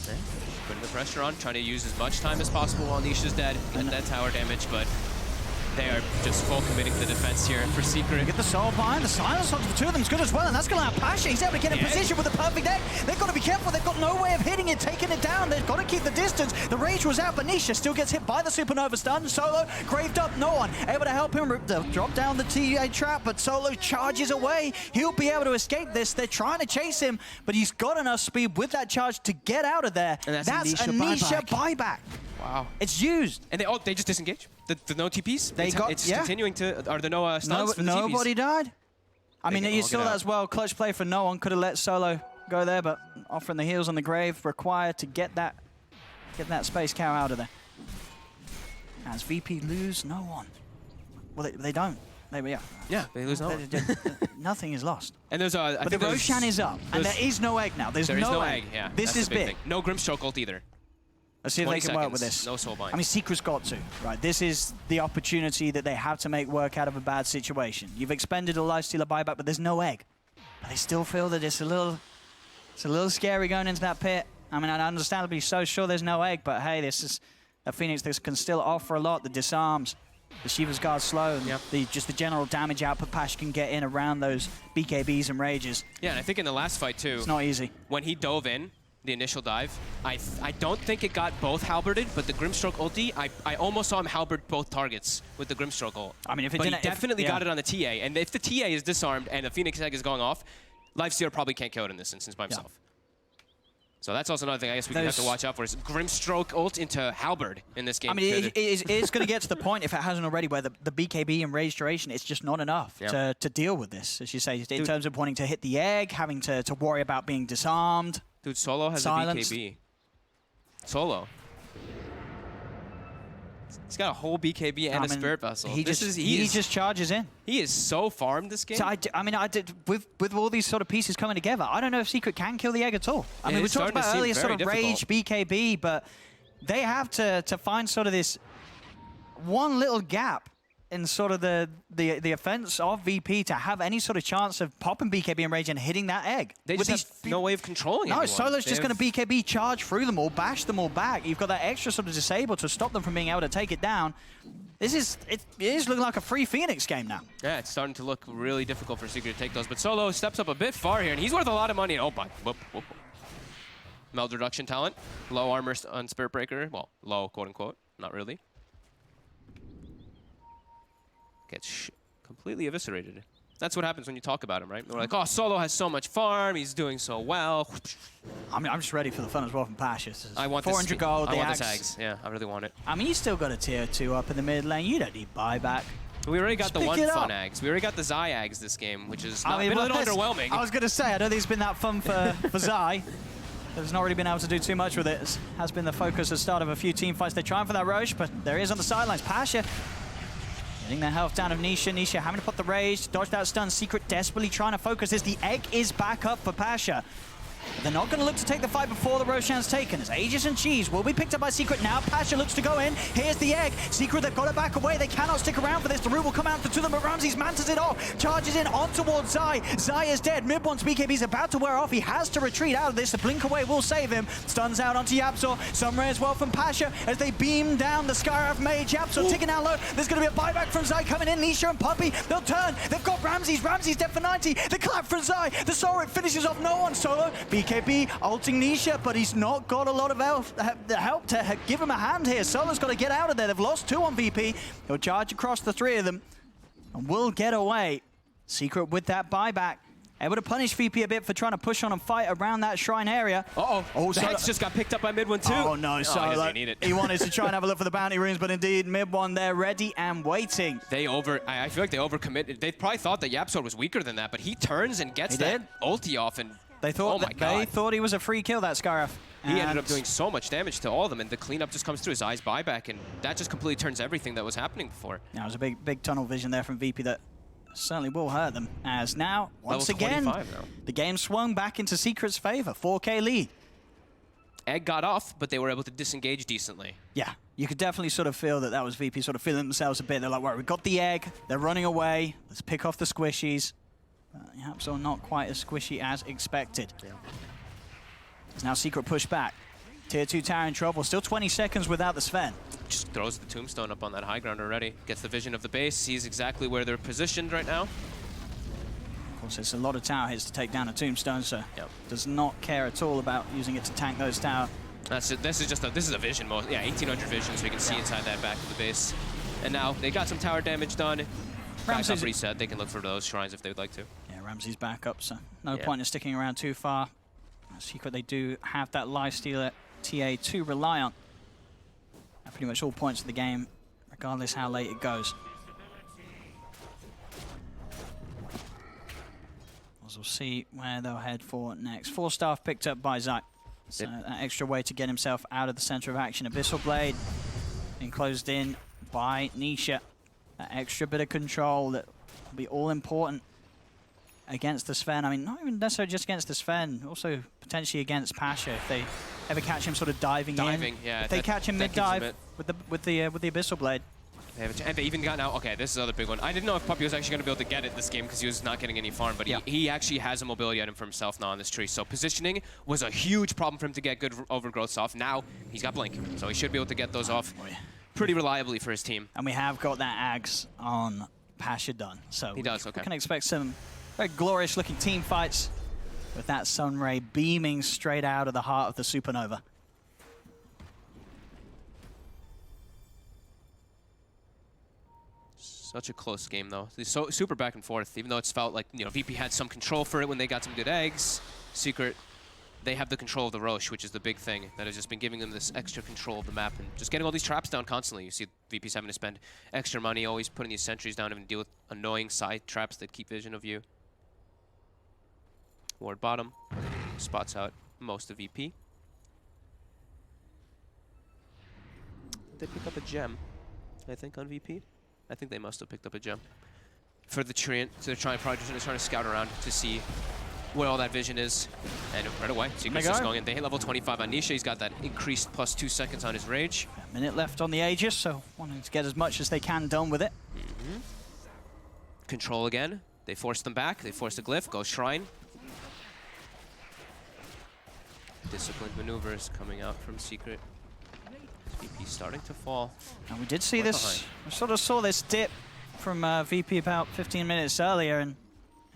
Okay. Putting the pressure on, trying to use as much time as possible while Nisha's dead. Get that tower damage, but they are just full committing to the defense here for Secret. Get the soul behind, the silence on the two of them is good as well, and that's going to allow Pasha. He's able to get in position with the perfect egg. They've got to be careful. They've got no way of hitting it, taking it down. They've got to keep the distance. The rage was out, but Nisha still gets hit by the supernova stun. Solo graved up, no one able to help him drop down the TA trap, but Solo charges away. He'll be able to escape this. They're trying to chase him, but he's got enough speed with that charge to get out of there. And that's a Nisha buyback. Wow. It's used. And they just disengage. The no TPs. It's continuing to, are there no stuns for the TPs? Nobody died. I mean, you saw that as well. Clutch play for no one. Could have let Solo go there, but offering the heals on the grave required to get that space cow out of there. As VP lose no one. Well, they don't. They lose no one. Nothing is lost. And there's but the Roshan is up, and there is no egg now. There's no egg. Yeah, this is big. Thing. No Grimstroke ult either. Let's see if they can work with this. No soulbind. I mean, Secret's got to, right? This is the opportunity that they have to make work out of a bad situation. You've expended a lifestealer buyback, but there's no egg. But they still feel that it's a little scary going into that pit. I mean, I'd understandably so sure there's no egg, but hey, this is a Phoenix that can still offer a lot. The disarms, the Shiva's Guard slow, and just the general damage output Pash can get in around those BKBs and rages. Yeah, and I think in the last fight too, it's not easy. When he dove in, the initial dive, I don't think it got both halberded, but the Grimstroke ulti, I almost saw him halberd both targets with the Grimstroke ult. I mean, if it but didn't, he definitely got it on the TA, and if the TA is disarmed and the Phoenix egg is going off, Lifestealer probably can't kill it in this instance by himself. So that's also another thing I guess we have to watch out for is Grimstroke ult into halberd in this game. I mean, it's going to get to the point, if it hasn't already, where the BKB and rage duration, it's just not enough to deal with this, as you say, in terms of wanting to hit the egg, having to worry about being disarmed. Dude, Solo has a BKB. Solo. He's got a whole BKB and a Spirit Vessel. He just charges in. He is so farmed this game. So with all these sort of pieces coming together, I don't know if Secret can kill the egg at all. I mean, we talked about earlier sort of rage, BKB, but they have to find sort of this one little gap in sort of the offense of VP to have any sort of chance of popping BKB and Rage and hitting that egg. They just have no way of controlling it. No, Solo's just going to BKB charge through them all, bash them all back. You've got that extra sort of disable to stop them from being able to take it down. It is looking like a free Phoenix game now. Yeah, it's starting to look really difficult for Secret to take those, but Solo steps up a bit far here, and he's worth a lot of money. Oh, my. Whoop, whoop. Meld reduction talent. Low armor on Spirit Breaker. Well, low, quote-unquote. Not really. Gets completely eviscerated. That's what happens when you talk about him, right? We're like, oh, Solo has so much farm. He's doing so well. I mean, I'm just ready for the fun as well from Pasha. I want 400 gold, I want the tags. Yeah, I really want it. I mean, you still got a tier 2 up in the mid lane. You don't need buyback. We already got the one fun Ags. We already got the Zai Ags this game, which is been a little underwhelming. I was going to say, I don't think it's been that fun for Zai. There's not really been able to do too much with it. It has been the focus at the start of a few team fights. They're trying for that Roche, but there he is on the sidelines. Pasha getting the health down of Nisha. Nisha having to put the rage, dodge that stun. Secret desperately trying to focus as the egg is back up for Pasha. They're not going to look to take the fight before the Roshan's taken, as Aegis and Cheese will be picked up by Secret now. Pasha looks to go in. Here's the egg. Secret, they've got to back away. They cannot stick around for this. The root will come out to them, but Ramses mantas it off. Charges in on towards Zai. Zai is dead. Mid one's BKB's about to wear off. He has to retreat out of this. The blink away will save him. Stuns out onto Yapzor. Sunray as well from Pasha as they beam down the Skywrath Mage. Yapzor ticking down low. There's going to be a buyback from Zai coming in. Nisha and Puppey, they'll turn. They've got Ramses. Ramses dead for 90. The clap from Zai. The Sorit finishes off no one. Solo. BKB ulting Nisha, but he's not got a lot of help to give him a hand here. Solo's got to get out of there. They've lost 2 on VP. He'll charge across the 3 of them and will get away. Secret with that buyback. Able to punish VP a bit for trying to push on and fight around that shrine area. Oh, the Hex just got picked up by mid one too. Oh no, Solo. He wanted to try and have a look for the bounty runes, but indeed mid one there ready and waiting. I feel like they overcommitted. They probably thought that Yapzor was weaker than that, but he turns and gets that ulti off, and they thought he was a free kill, that Skywrath. He ended up doing so much damage to all of them, and the cleanup just comes through his eyes buyback, and that just completely turns everything that was happening before. Yeah, it was a big tunnel vision there from VP that certainly will hurt them, as now, once again, the game swung back into Secret's favor. 4K lead. Egg got off, but they were able to disengage decently. Yeah, you could definitely sort of feel that was VP sort of feeling themselves a bit. They're like, right, we got the egg, they're running away, let's pick off the squishies. So not quite as squishy as expected. Yeah. There's now Secret push back. Tier 2 tower in trouble. Still 20 seconds without the Sven. Just throws the tombstone up on that high ground already. Gets the vision of the base. Sees exactly where they're positioned right now. Of course, it's a lot of tower hits to take down a tombstone, so does not care at all about using it to tank those tower. That's it. This is a vision mode. Yeah, 1800 vision, so you can see inside that back of the base. And now they got some tower damage done. Back up reset. They can look for those shrines if they would like to. Yeah, Ramsey's back up, so no point in sticking around too far. Secret, they do have that lifesteal at TA to rely on at pretty much all points of the game, regardless how late it goes. We'll see where they'll head for next. 4 staff picked up by Zai. So that extra way to get himself out of the center of action. Abyssal Blade being closed in by Nisha. That extra bit of control that will be all important against the Sven. I mean, not even necessarily just against the Sven, also potentially against Pasha if they ever catch him sort of diving in. Yeah. If they catch him mid-dive with the Abyssal Blade. And they even got out. Okay, this is another big one. I didn't know if Puppey was actually going to be able to get it this game because he was not getting any farm, but he actually has a mobility item for himself now on this tree. So positioning was a huge problem for him to get good overgrowths off. Now he's got Blink, so he should be able to get those off pretty reliably for his team. And we have got that Ags on Pasha done. So he does, okay. We can expect some very glorious looking team fights with that Sunray beaming straight out of the heart of the supernova. Such a close game, though. It's so super back and forth, even though it's felt like, VP had some control for it when they got some good eggs. Secret, they have the control of the Roche, which is the big thing that has just been giving them this extra control of the map and just getting all these traps down constantly. You see VP's having to spend extra money, always putting these sentries down, having to deal with annoying side traps that keep vision of you. Ward bottom, spots out most of VP. They pick up a gem, I think, on VP. I think they must have picked up a gem for the Treant. So they're probably trying to scout around to see where all that vision is. And right away, Secret's just going in. They hit level 25 on Nisha. He's got that increased plus 2 seconds on his rage. A minute left on the Aegis, so wanting to get as much as they can done with it. Control again. They force them back. They force the glyph. Go Shrine. Disciplined maneuvers coming out from Secret. VP starting to fall. And we did see this, we sort of saw this dip from VP about 15 minutes earlier, and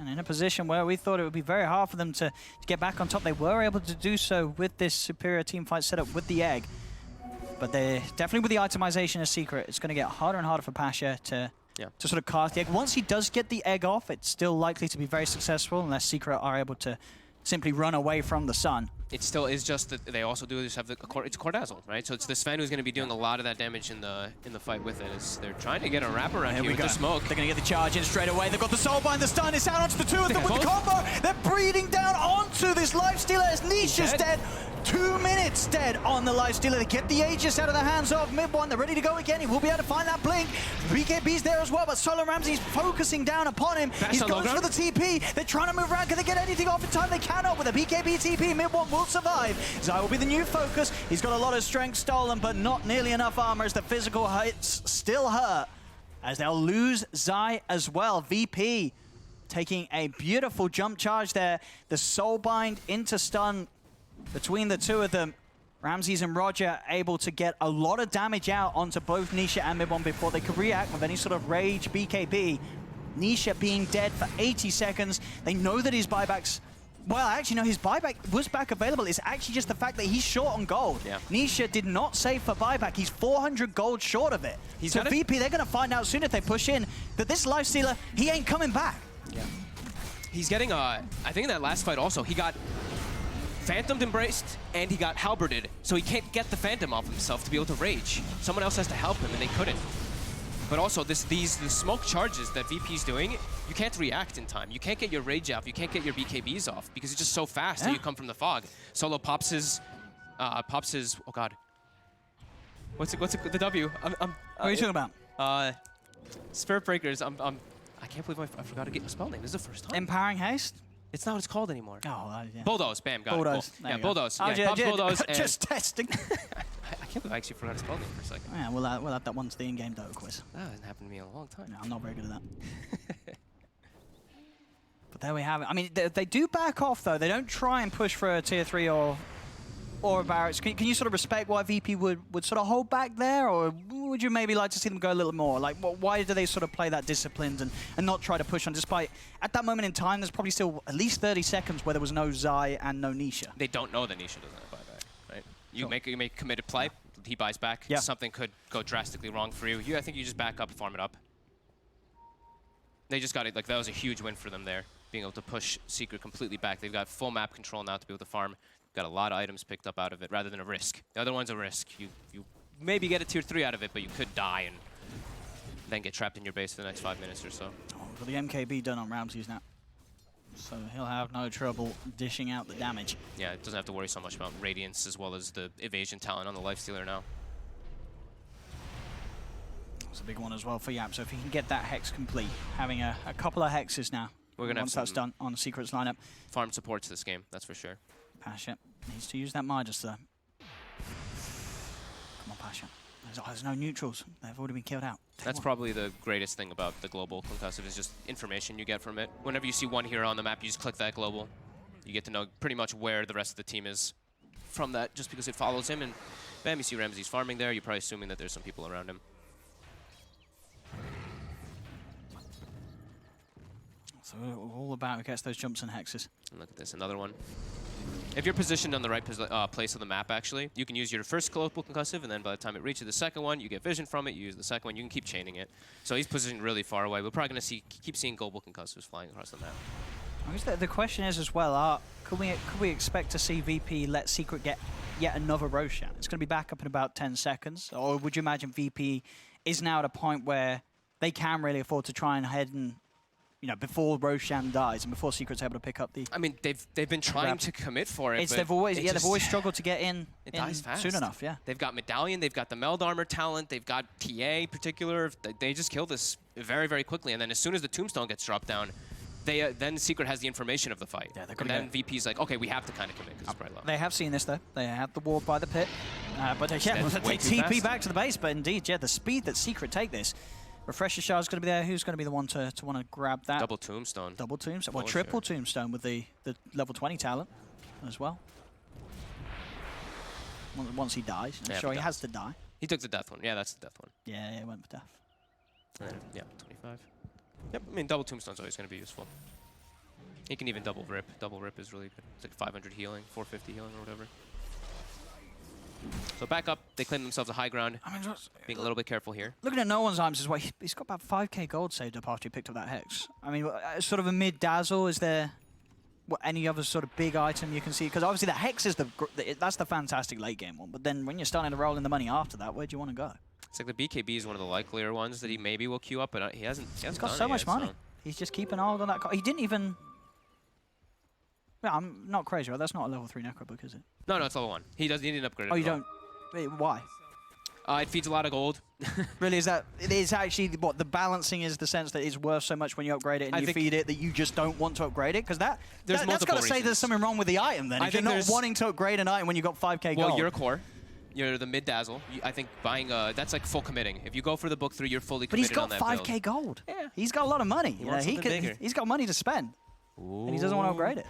in a position where we thought it would be very hard for them to get back on top. They were able to do so with this superior team fight setup with the egg. But they're definitely with the itemization of Secret, it's going to get harder and harder for Pasha to sort of cast the egg. Once he does get the egg off, it's still likely to be very successful unless Secret are able to simply run away from the sun. It still is just that they also do just have it's Cordazzle, right? So it's the Sven who's going to be doing a lot of that damage in the fight with it. As they're trying to get a wraparound here with the smoke. They're going to get the charge in straight away. They've got the Soulbind, the stun. It's out onto the two of them with the combo. They're breathing down onto this Lifestealer as Nisha's dead. 2 minutes dead on the Lifestealer. They get the Aegis out of the hands of Mid-One. They're ready to go again. He will be able to find that blink. BKB's there as well, but Solo Ramsey's focusing down upon him. He's going for the TP. They're trying to move around. Can they get anything off in time? They cannot. With a BKB TP, Mid-One will survive. Zai will be the new focus. He's got a lot of strength stolen, but not nearly enough armor as the physical hits still hurt. As they'll lose Zai as well. VP taking a beautiful jump charge there. The Soulbind into stun between the two of them. Ramses and Roger able to get a lot of damage out onto both Nisha and Mid-One before they could react with any sort of rage BKB. Nisha being dead for 80 seconds. They know that his buybacks... Well, actually, no, his buyback was back available. It's actually just the fact that he's short on gold. Yeah. Nisha did not save for buyback. He's 400 gold short of it. So VP, they're going to find out soon if they push in that this Lifestealer, he ain't coming back. Yeah. He's getting, I think in that last fight also, he got Phantomed Embraced and he got Halberded. So he can't get the Phantom off himself to be able to rage. Someone else has to help him and they couldn't. But also, the smoke charges that VP's doing, you can't react in time. You can't get your rage off. You can't get your BKBs off because it's just so fast that you come from the fog. Solo pops his, oh god. What's the W? What are you talking about? Spirit Breakers. I can't believe I forgot to get my spell name. This is the first time. Empowering Haste? It's not what it's called anymore. Oh, yeah. Bulldoze. Bam, got Bulldoze. it. Cool. Yeah, Bulldoze. Yeah, pops Bulldoze. Just testing. I can't believe I actually forgot his spell name for a second. Yeah, we'll add that one to the in-game Dota quiz. That hasn't happened to me in a long time. No, I'm not very good at that. But there we have it. I mean, they do back off, though. They don't try and push for a tier 3 or a barracks. Can you sort of respect why VP would sort of hold back there? Or would you maybe like to see them go a little more? Like, why do they sort of play that disciplined and not try to push on, despite, at that moment in time, there's probably still at least 30 seconds where there was no Zai and no Nisha. They don't know that Nisha doesn't have buyback, right? You make committed play, he buys back, something could go drastically wrong for you. I think you just back up, farm it up. They just got it, like that was a huge win for them there, being able to push Secret completely back. They've got full map control now to be able to farm. Got a lot of items picked up out of it rather than a risk. The other one's a risk. You maybe get a tier 3 out of it, but you could die and then get trapped in your base for the next 5 minutes or so. Oh, got the MKB done on Ramses now. So he'll have no trouble dishing out the damage. Yeah, it doesn't have to worry so much about Radiance as well as the evasion talent on the Lifestealer now. It's a big one as well for Yap. So if he can get that Hex complete, having a couple of Hexes now. We're gonna once that's done on the Secret's lineup. Farm supports this game, that's for sure. Pasha needs to use that Midas though. Come on, Pasha. There's no neutrals. They've already been killed out. That's probably the greatest thing about the global concussive is just information you get from it. Whenever you see one hero on the map, you just click that global. You get to know pretty much where the rest of the team is from that, just because it follows him. And bam, you see Ramses farming there. You're probably assuming that there's some people around him. So all about who gets those jumps and hexes. And look at this, another one. If you're positioned on the right place of the map, actually, you can use your first global concussive, and then by the time it reaches the second one, you get vision from it, you use the second one, you can keep chaining it. So he's positioned really far away. We're probably going to keep seeing global concussives flying across the map. I guess the question is as well, could we expect to see VP let Secret get yet another Roshan? It's going to be back up in about 10 seconds. Or would you imagine VP is now at a point where they can really afford to try and head and, you know, before Roshan dies and before Secret's able to pick up the... I mean, they've been trying to commit for it, they've always struggled to get in dies fast. Soon enough, yeah. They've got Medallion, they've got the Meld Armor talent, they've got TA particular. They just kill this very, very quickly. And then as soon as the Tombstone gets dropped down, they then Secret has the information of the fight. Yeah, and then VP's like, okay, we have to kind of commit because it's probably low. They have seen this, though. They have the ward by the pit. But they TP back to the base. But indeed, yeah, the speed that Secret take this. Refresher Shard's going to be there. Who's going to be the one to want to grab that? Double Tombstone. Double Tombstone. Well, triple Tombstone with the level 20 talent as well. Once he dies. I'm sure he has to die. He took the death one. Yeah, that's the death one. Yeah, he went for death. Yeah, 25. Yep, I mean, double Tombstone's always going to be useful. He can even double Rip. Double Rip is really good. It's like 500 healing, 450 healing or whatever. So back up, they claim themselves a high ground. I mean, being a little bit careful here. Looking at No One's Arms as well, he's got about 5k gold saved up after he picked up that Hex. I mean, sort of a mid-dazzle, is there any other sort of big item you can see? Because obviously the Hex is that's the fantastic late game one, but then when you're starting to roll in the money after that, where do you want to go? It's like the BKB is one of the likelier ones that he maybe will queue up, but he hasn't He's got so much money. So. He's just keeping hold on that. He didn't even... Yeah, I'm not crazy, right? That's not a level 3 Necrobook, is it? No, it's level 1. He didn't upgrade it. Oh, you don't... Wait, why? It feeds a lot of gold. Really, is that... It is actually... What, the balancing is the sense that it's worth so much when you upgrade it and you feed it that you just don't want to upgrade it? Because that's got to say there's something wrong with the item then. If you're not wanting to upgrade an item when you got 5k gold. Well, you're a core. You're the mid-dazzle. I think buying that's like full committing. If you go for the book 3, you're fully committed on that build. But he's got 5k gold. Yeah. He's got a lot of money. He's got money to spend. Ooh. And he doesn't want to upgrade it.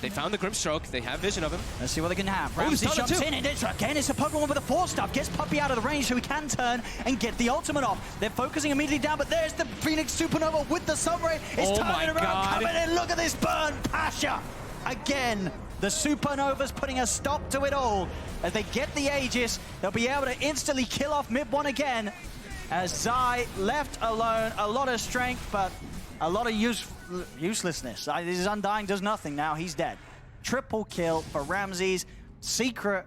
They found the Grimstroke. They have vision of him. Let's see what they can have. Ramsey jumps in, and it's a Pokemon with a 4-stuff. Gets Puppey out of the range so he can turn and get the ultimate off. They're focusing immediately down, but there's the Phoenix Supernova with the Sunray. It's turning around, coming in. Look at this burn. Pasha again. The Supernova's putting a stop to it all. As they get the Aegis, they'll be able to instantly kill off mid-1 again. As Zai left alone, a lot of strength, but a lot of uselessness. His Undying does nothing now. He's dead. Triple kill for Ramses. Secret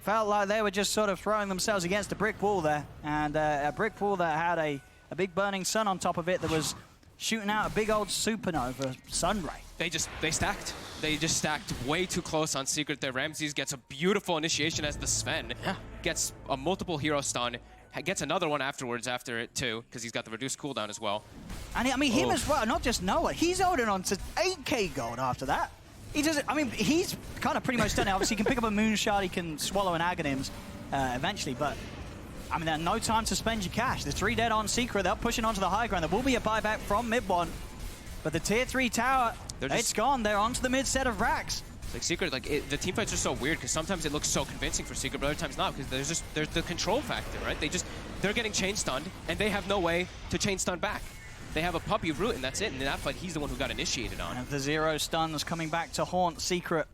felt like they were just sort of throwing themselves against a brick wall there. And a brick wall that had a big burning sun on top of it that was shooting out a big old supernova sunray. They stacked. They just stacked way too close on Secret there. Ramses gets a beautiful initiation as the Sven. Yeah. Gets a multiple hero stun. Gets another one afterwards after it too, because he's got the reduced cooldown as well. And I mean, him as well, not just Noah. He's holding on to 8k gold after that. He doesn't. I mean, he's kind of pretty much done it. Obviously, he can pick up a Moon Shard. He can swallow an Aghanims eventually, but I mean, there's no time to spend your cash. The 3 dead on Secret. They're pushing onto the high ground. There will be a buyback from mid-1, but the tier 3 tower, it's gone. They're onto the mid set of racks. Like Secret, the team fights are so weird because sometimes it looks so convincing for Secret, but other times not, because there's the control factor, right? They're getting chain stunned and they have no way to chain stun back. They have a Puppey root and that's it. And in that fight, he's the one who got initiated on. And the 0 stuns coming back to haunt Secret.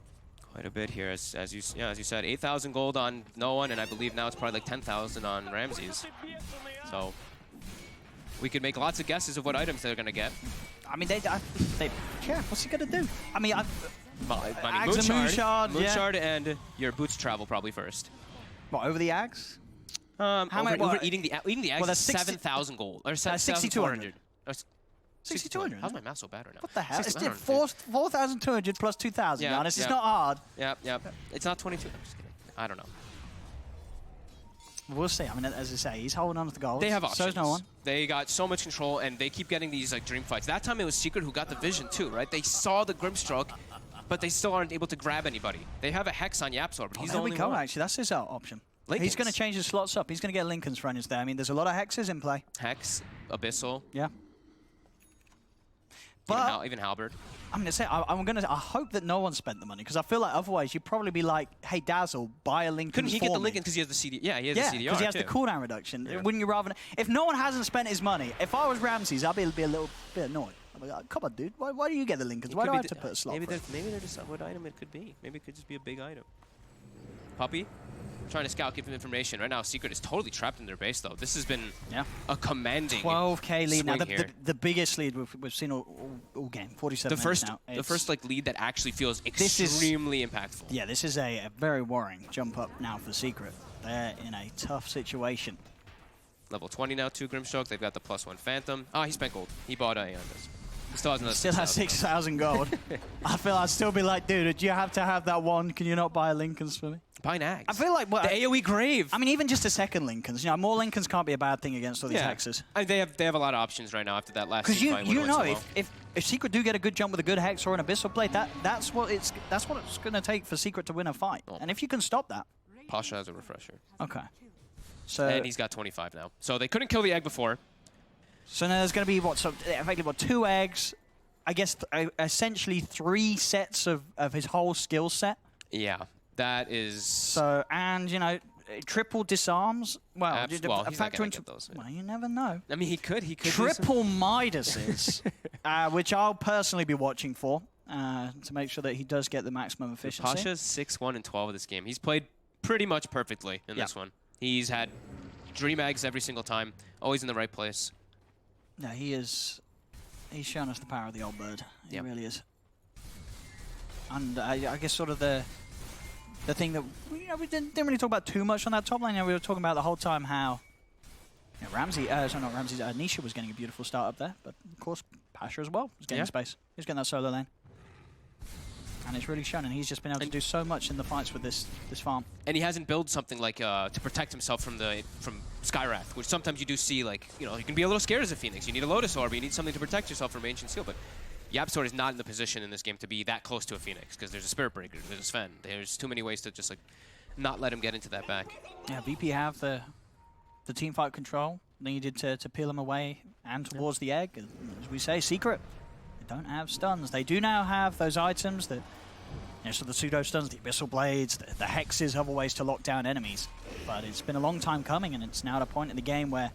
Quite a bit here, as you said, 8,000 gold on no one, and I believe now it's probably like 10,000 on Ramses. So we could make lots of guesses of what items they're gonna get. I mean, yeah. What's he gonna do? I mean, Moon Shard and your boots travel probably first. What, over the Ags? Eating the Ags, well, 7,000 gold or 7,200. 6,200. How's my math so bad right now? What the hell? It's 4,200 plus 2,000, yeah, Giannis. It's not hard. Yeah. It's not 22. I'm just kidding. I don't know. We'll see. I mean, as I say, he's holding on to the gold. They have options. So's no one. They got so much control, and they keep getting these dream fights. That time it was Secret who got the vision too, right? They saw the Grimstroke, but they still aren't able to grab anybody. They have a Hex on Yapzor, but he's the only one. There we go, actually. That's his option. Lincolns. He's going to change his slots up. He's going to get Lincoln's runners there. I mean, there's a lot of Hexes in play. Hex, Abyssal. Yeah. But even Halberd. I'm going to say, I hope that no one spent the money, because I feel like otherwise you'd probably be like, hey, Dazzle, buy a Lincoln. Couldn't he get the Lincoln because he has the CD? Yeah, he has the CDR because he has the cooldown reduction. Yeah. Wouldn't you rather? If no one hasn't spent his money, if I was Ramses, I'd be a little bit annoyed. I'd be like, come on, dude, why do you get the Lincolns? Why do I have to put a slot? Maybe they're just what item it could be. Maybe it could just be a big item. Puppey. Trying to scout, give them information. Right now, Secret is totally trapped in their base, though. This has been a commanding 12k lead now. The biggest lead we've seen all game, 47 minutes now. The first lead that actually feels extremely impactful. Yeah, this is a very worrying jump up now for Secret. They're in a tough situation. Level 20 now, 2 Grimstroke. They've got the +1 Phantom. He spent gold. He bought a He still has another. Still has 6,000 gold. I feel I'd still be like, dude, do you have to have that one? Can you not buy a Lincoln's for me? Buy Nags. I feel like... Well, the AoE Grave. I mean, even just a second Lincolns. You know, more Lincolns can't be a bad thing against all these hexes. They have a lot of options right now after that last Because you know, so if Secret do get a good jump with a good hex or an Abyssal Blade, that's what it's going to take for Secret to win a fight. Oh. And if you can stop that... Pasha has a refresher. Okay. So... And he's got 25 now. So they couldn't kill the egg before. So now there's going to be, effectively, 2 eggs, I guess, essentially 3 sets of his whole skill set. Yeah, that is... So, and, you know, triple disarms. Well, he's not gonna get those. Well, you never know. I mean, he could Triple Midases, which I'll personally be watching for to make sure that he does get the maximum efficiency. Pasha's 6-1 and 12 of this game. He's played pretty much perfectly in this one. He's had Dream Eggs every single time, always in the right place. Yeah, he's shown us the power of the old bird. He really is. And I guess sort of the thing that we didn't really talk about too much on that top lane. You know, we were talking about the whole time how Nisha was getting a beautiful start up there, but of course Pasha as well was getting space. He was getting that solo lane. And it's really shown, and he's just been able to do so much in the fights with this farm. And he hasn't built something like to protect himself from Skywrath, which sometimes you do see, like, you know, you can be a little scared as a Phoenix. You need a Lotus Orb, you need something to protect yourself from Ancient Seal, but YapzOr is not in the position in this game to be that close to a Phoenix, because there's a Spirit Breaker, there's a Sven. There's too many ways to just, like, not let him get into that back. Yeah, VP have the team fight control needed to peel him away and towards the egg. As we say, Secret. Don't have stuns. They do now have those items that, you know, so the pseudo stuns, the abyssal blades, the hexes, other ways to lock down enemies. But it's been a long time coming, and it's now at a point in the game where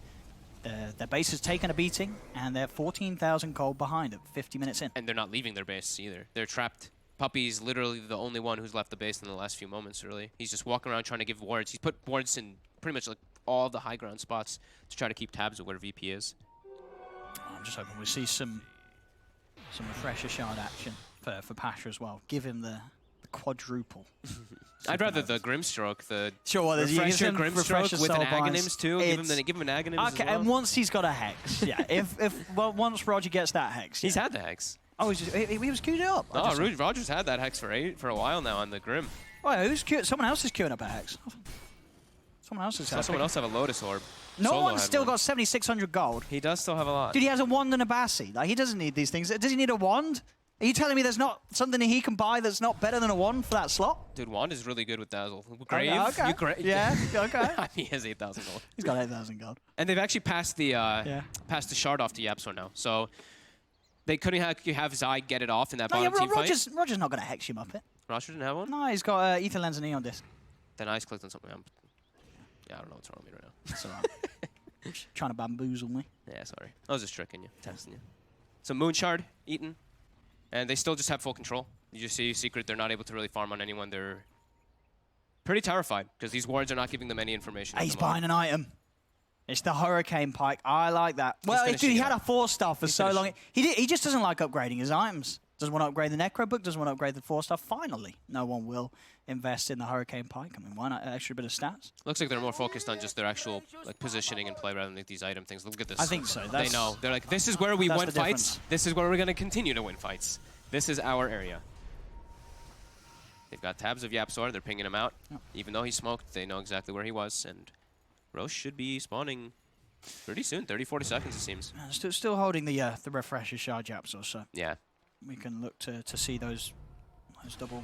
their base has taken a beating, and they're 14,000 gold behind at 50 minutes in. And they're not leaving their base either. They're trapped. Puppy's literally the only one who's left the base in the last few moments, really. He's just walking around trying to give wards. He's put wards in pretty much like all the high ground spots to try to keep tabs of where VP is. I'm just hoping we see some refresher shard action for Pasha as well. Give him the quadruple. I'd rather the Grimstroke, the refresher Grimstroke with an Aghanims too. Give him an Aghanims as well. And once he's got a Hex, once Roger gets that Hex. He's had the Hex. Oh, he was queued up. Oh, Roger's had that Hex for a while now on the Grim. Oh, who's queued? Someone else is queuing up a Hex. Someone else has someone else have a Lotus Orb. No one's still got 7,600 gold. He does still have a lot. Dude, he has a wand and a Bassi. Like, he doesn't need these things. Does he need a wand? Are you telling me there's not something that he can buy that's not better than a wand for that slot? Dude, wand is really good with Dazzle. Grave? Okay. Yeah, okay. He has 8,000 gold. He's got 8,000 gold. And they've actually passed the shard off to YapzOr now. So they couldn't have Zai get it off in that bottom team fight. Roger's not going to hex you up it. Roger didn't have one? No, he's got Ether Lens and Neon Disc. Then I just clicked on something. Yeah, I don't know what's wrong with me right now. It's all right. Trying to bamboozle me. Yeah, sorry. I was just tricking you, testing you. So Moon Shard, eaten. And they still just have full control. You just see Secret, they're not able to really farm on anyone. They're pretty terrified, because these wards are not giving them any information. He's buying an item. It's the Hurricane Pike. I like that. Well, dude, he had a 4-star for so long. He just doesn't like upgrading his items. Doesn't want to upgrade the Necro Book, doesn't want to upgrade the 4-star. Finally, no one will invest in the Hurricane Pike. I mean, why not? An extra bit of stats. Looks like they're more focused on just their actual positioning and play rather than these item things. Look at this. I think so. They know. They're like, this is where we win fights. This is where we're going to continue to win fights. This is our area. They've got tabs of YapzOr. They're pinging him out. Yep. Even though he smoked, they know exactly where he was. And Roche should be spawning pretty soon. 30, 40 seconds, it seems. Still holding the refresher shard YapzOr, so yeah, we can look to see those double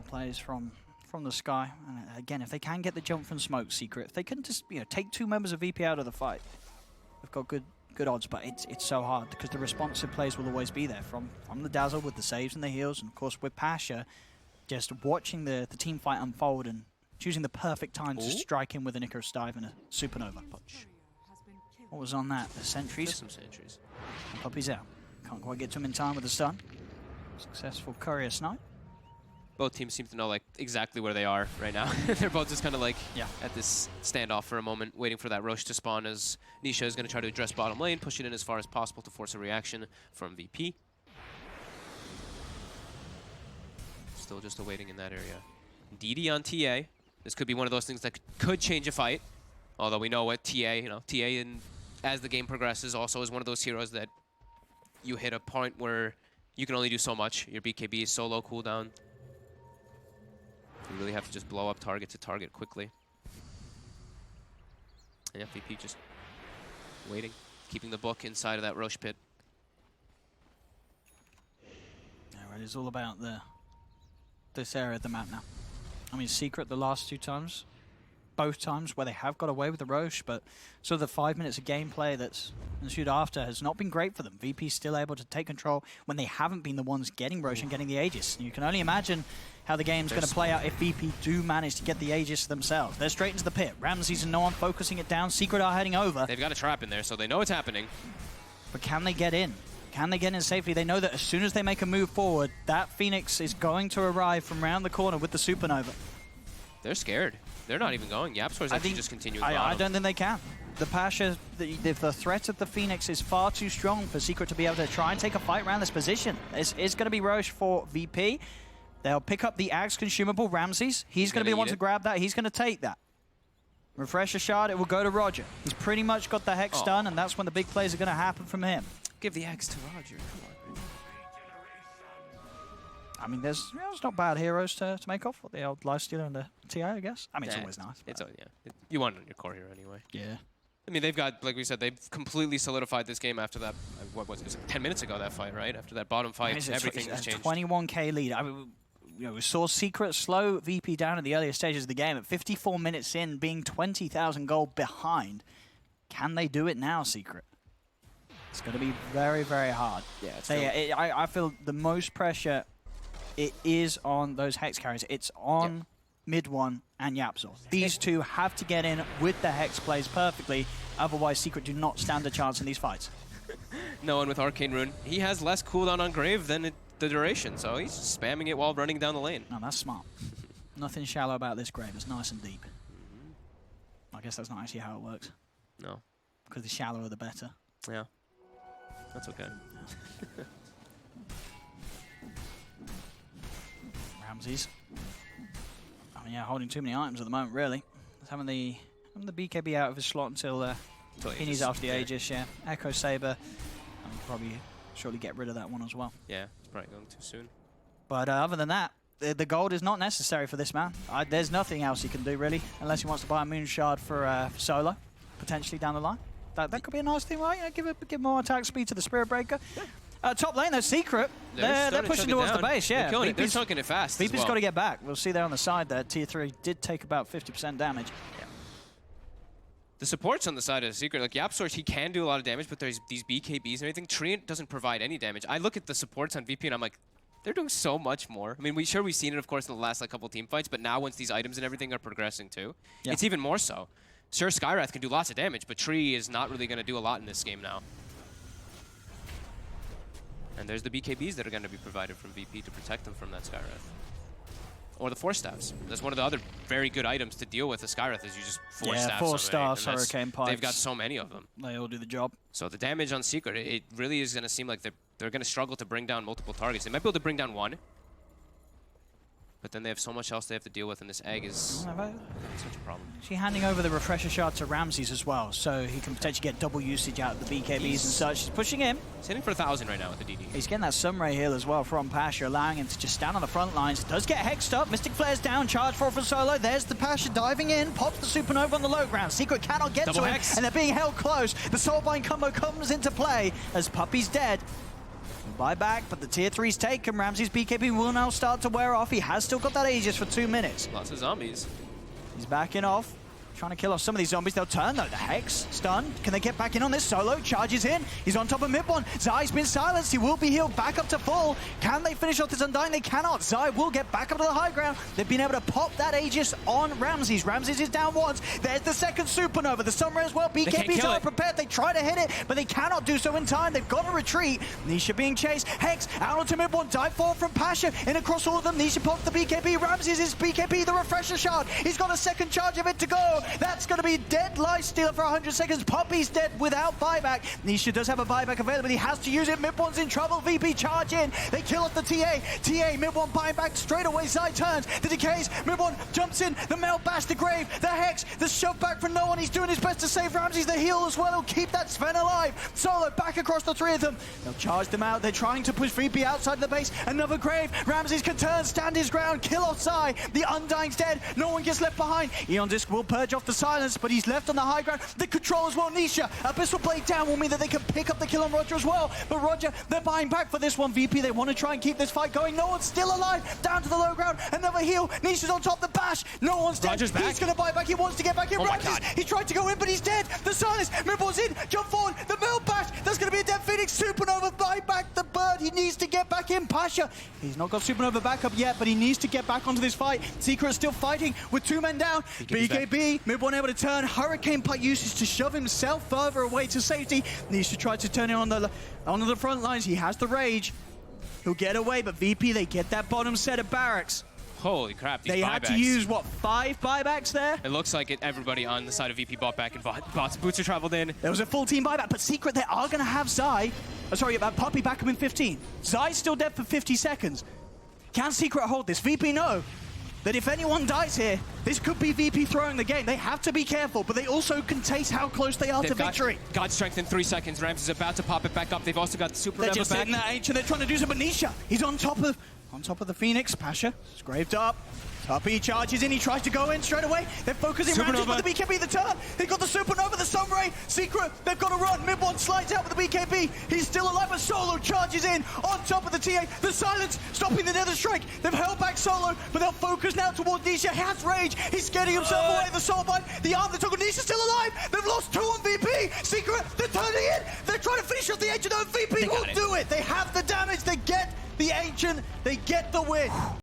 plays from the sky. And again, if they can get the jump from smoke, Secret, if they can just take 2 members of VP out of the fight, they've got good odds. But it's so hard because the responsive plays will always be there from the Dazzle with the saves and the heals, and of course with Pasha, just watching the team fight unfold and choosing the perfect time to strike in with an Icarus Dive and a Supernova punch. What was on that? The sentries? Just some sentries. And Puppy's out. Can't quite get to him in time with the stun. Successful courier snipe. Both teams seem to know like exactly where they are right now. They're both just kind of like at this standoff for a moment, waiting for that Roche to spawn as Nisha is going to try to address bottom lane, push it in as far as possible to force a reaction from VP. Still just awaiting in that area. DD on TA. This could be one of those things that could change a fight. Although we know what TA, as the game progresses, also is one of those heroes that you hit a point where you can only do so much. Your BKB is so low cooldown. You really have to just blow up target to target quickly. And FVP just waiting, keeping the book inside of that Roche pit. Yeah, right, it's all about this area of the map now. I mean, Secret the last 2 times, both times where they have got away with the Roche, but sort of the 5 minutes of gameplay that's ensued after has not been great for them. VP's still able to take control when they haven't been the ones getting Roche and getting the Aegis. And you can only imagine how the game's going to play out if VP do manage to get the Aegis themselves. They're straight into the pit. Ramses and no one focusing it down. Secret are heading over. They've got a trap in there, so they know it's happening. But can they get in? Can they get in safely? They know that as soon as they make a move forward, that Phoenix is going to arrive from around the corner with the Supernova. They're scared. They're not even going. YapzOr's actually just continuing. I don't think they can. The Pasha, the threat of the Phoenix is far too strong for Secret to be able to try and take a fight around this position. It's going to be Roche for VP. They'll pick up the Axe consumable, Ramses. He's going to be the one to grab that. He's going to take that. Refresher shard, it will go to Roger. He's pretty much got the Hex done, and that's when the big plays are going to happen from him. Give the Axe to Roger. Come on. I mean, there's not bad heroes to make off with the old Lifestealer and the TI, I guess. I mean, it's always nice. It's yeah. You want it on your core hero anyway. Yeah. I mean, they've got, like we said, they've completely solidified this game after that. What was it? It was like 10 minutes ago, that fight, right? After that bottom fight, everything has changed. 21k lead. I mean, we saw Secret slow VP down in the earlier stages of the game. At 54 minutes in, being 20,000 gold behind. Can they do it now, Secret? It's going to be very, very hard. Yeah. I feel the most pressure, it is on those Hex carries. It's on mid one and YapzOr. These two have to get in with the Hex plays perfectly. Otherwise, Secret do not stand a chance in these fights. No one with Arcane Rune. He has less cooldown on Grave than the duration, so he's spamming it while running down the lane. No, that's smart. Nothing shallow about this Grave. It's nice and deep. I guess that's not actually how it works. No. Because the shallower, the better. Yeah. That's okay. Ramses. I mean, yeah, holding too many items at the moment, really. He's having the BKB out of his slot until he needs after the Aegis, yeah. Echo Saber. I'll probably shortly get rid of that one as well. Yeah, it's probably going too soon. But other than that, the gold is not necessary for this man. There's nothing else he can do, really, unless he wants to buy a Moon Shard for solo, potentially down the line. That could be a nice thing, right? You know, give more attack speed to the Spirit Breaker. Top lane, they're Secret. They're pushing towards the base, yeah. They're chunking it fast. VP's got to get back. We'll see there on the side there. Tier 3 did take about 50% damage. Yeah. The supports on the side of Secret, like YapzOr, he can do a lot of damage, but there's these BKBs and everything. Treant doesn't provide any damage. I look at the supports on VP and I'm like, they're doing so much more. I mean, we've seen it, of course, in the last couple team fights, but now once these items and everything are progressing too, it's even more so. Sure, Skywrath can do lots of damage, but Tree is not really going to do a lot in this game now. And there's the BKBs that are going to be provided from VP to protect them from that Skywrath. Or the Force Staffs. That's one of the other very good items to deal with the Skywrath is you just Force Staffs. Force Staffs, Hurricane Pipes. They've got so many of them. They all do the job. So the damage on Secret, it really is going to seem like they're going to struggle to bring down multiple targets. They might be able to bring down one. But then they have so much else they have to deal with, and this egg is such a problem. She's handing over the Refresher Shard to Ramses as well, so he can potentially get double usage out of the BKBs and such. He's pushing him. He's hitting for 1,000 right now with the DD. He's getting that Sunray heal as well from Pasha, allowing him to just stand on the front lines. Does get hexed up. Mystic Flare's down. Charge for solo. There's the Pasha diving in. Pops the Supernova on the low ground. Secret cannot get to him, and they're being held close. The Soulbind combo comes into play as Puppy's dead. Buy back, but the tier 3's taken. Ramses' BKB will now start to wear off. He has still got that Aegis for 2 minutes. Lots of zombies. He's backing off. Trying to kill off some of these zombies. They'll turn though. The Hex stunned. Can they get back in on this? Solo charges in. He's on top of mid one. Zai's been silenced. He will be healed back up to full. Can they finish off this Undying? They cannot. Zai will get back up to the high ground. They've been able to pop that Aegis on Ramses. Ramses is down once. There's the second Supernova. The Sunray as well. BKBs are prepared. They try to hit it, but they cannot do so in time. They've got to retreat. Nisha being chased. Hex out onto mid one. Dive forward from Pasha. In across all of them. Nisha popped the BKB. Ramses is BKB. The Refresher Shard. He's got a second charge of it to go. Solo. That's going to be dead life stealer for 100 seconds. Poppy's dead without buyback. Nisha does have a buyback available. He has to use it. Mid-one's in trouble. VP charge in. They kill off the TA. Mid-one buying back straight away. Zai turns. The decays. Mid-one jumps in. The Mel bash, the grave, the hex, the shove back from no one. He's doing his best to save Ramses. The heal as well. He'll keep that Sven alive. Solo back across the three of them. They'll charge them out. They're trying to push VP outside the base. Another grave. Ramses can turn, stand his ground, kill off Zai. The Undying's dead. No one gets left behind. Eon Disc will purge off the silence, but he's left on the high ground. The control as well. Nisha, Abyssal Blade down will mean that they can pick up the kill on Roger as well. But Roger, they're buying back for this one. VP, they want to try and keep this fight going. No one's still alive. Down to the low ground. Another heal. Nisha's on top. The bash. No one's dead. Roger's back. He's going to buy back. He wants to get back in. Oh my Ramses, God. he tried to go in, but he's dead. The silence. Midball's in. Jump forward. The Mel bash. That's going to be a dead Phoenix. Supernova buy back the bird. He needs to get back in. Pasha, he's not got Supernova backup yet, but he needs to get back onto this fight. Secret's still fighting with 2 men down. BKB, Mid-one able to turn. Hurricane Putt uses to shove himself further away to safety. Nisha tried to turn it on the front lines. He has the rage. He'll get away, but VP, they get that bottom set of barracks. Holy crap, these They had to use, what, 5 buybacks there? It looks like everybody on the side of VP bought back and bots. Boots are traveled in. There was a full team buyback, but Secret, they are going to have Zai. Poppy back him in 15. Zai's still dead for 50 seconds. Can Secret hold this? VP know that if anyone dies here, this could be VP throwing the game. They have to be careful, but they also can taste how close they are to victory. God strength in 3 seconds. Rams is about to pop it back up. They've also got the Supernova They're just back. hitting that H and they're trying to do some, but Nisha, he's on top of the Phoenix. Pasha, scraped up. Tuppy charges in, he tries to go in straight away. They're focusing Ramses, but the BKB, the turn. They've got the Supernova, the Sunray. Secret, they've got to run. Mid-one slides out with the BKB. He's still alive, but Solo charges in on top of the TA. The silence, stopping the Nether Strike. They've held back Solo, but they'll focus now towards Nisha. He has rage. He's getting himself away. The Soul Bind, the arm, the toggle. Nisha's still alive. They've lost 2 on VP. Secret, they're turning in. They're trying to finish off the Ancient. No, VP will do it. They have the damage. They get the Ancient. They get the win.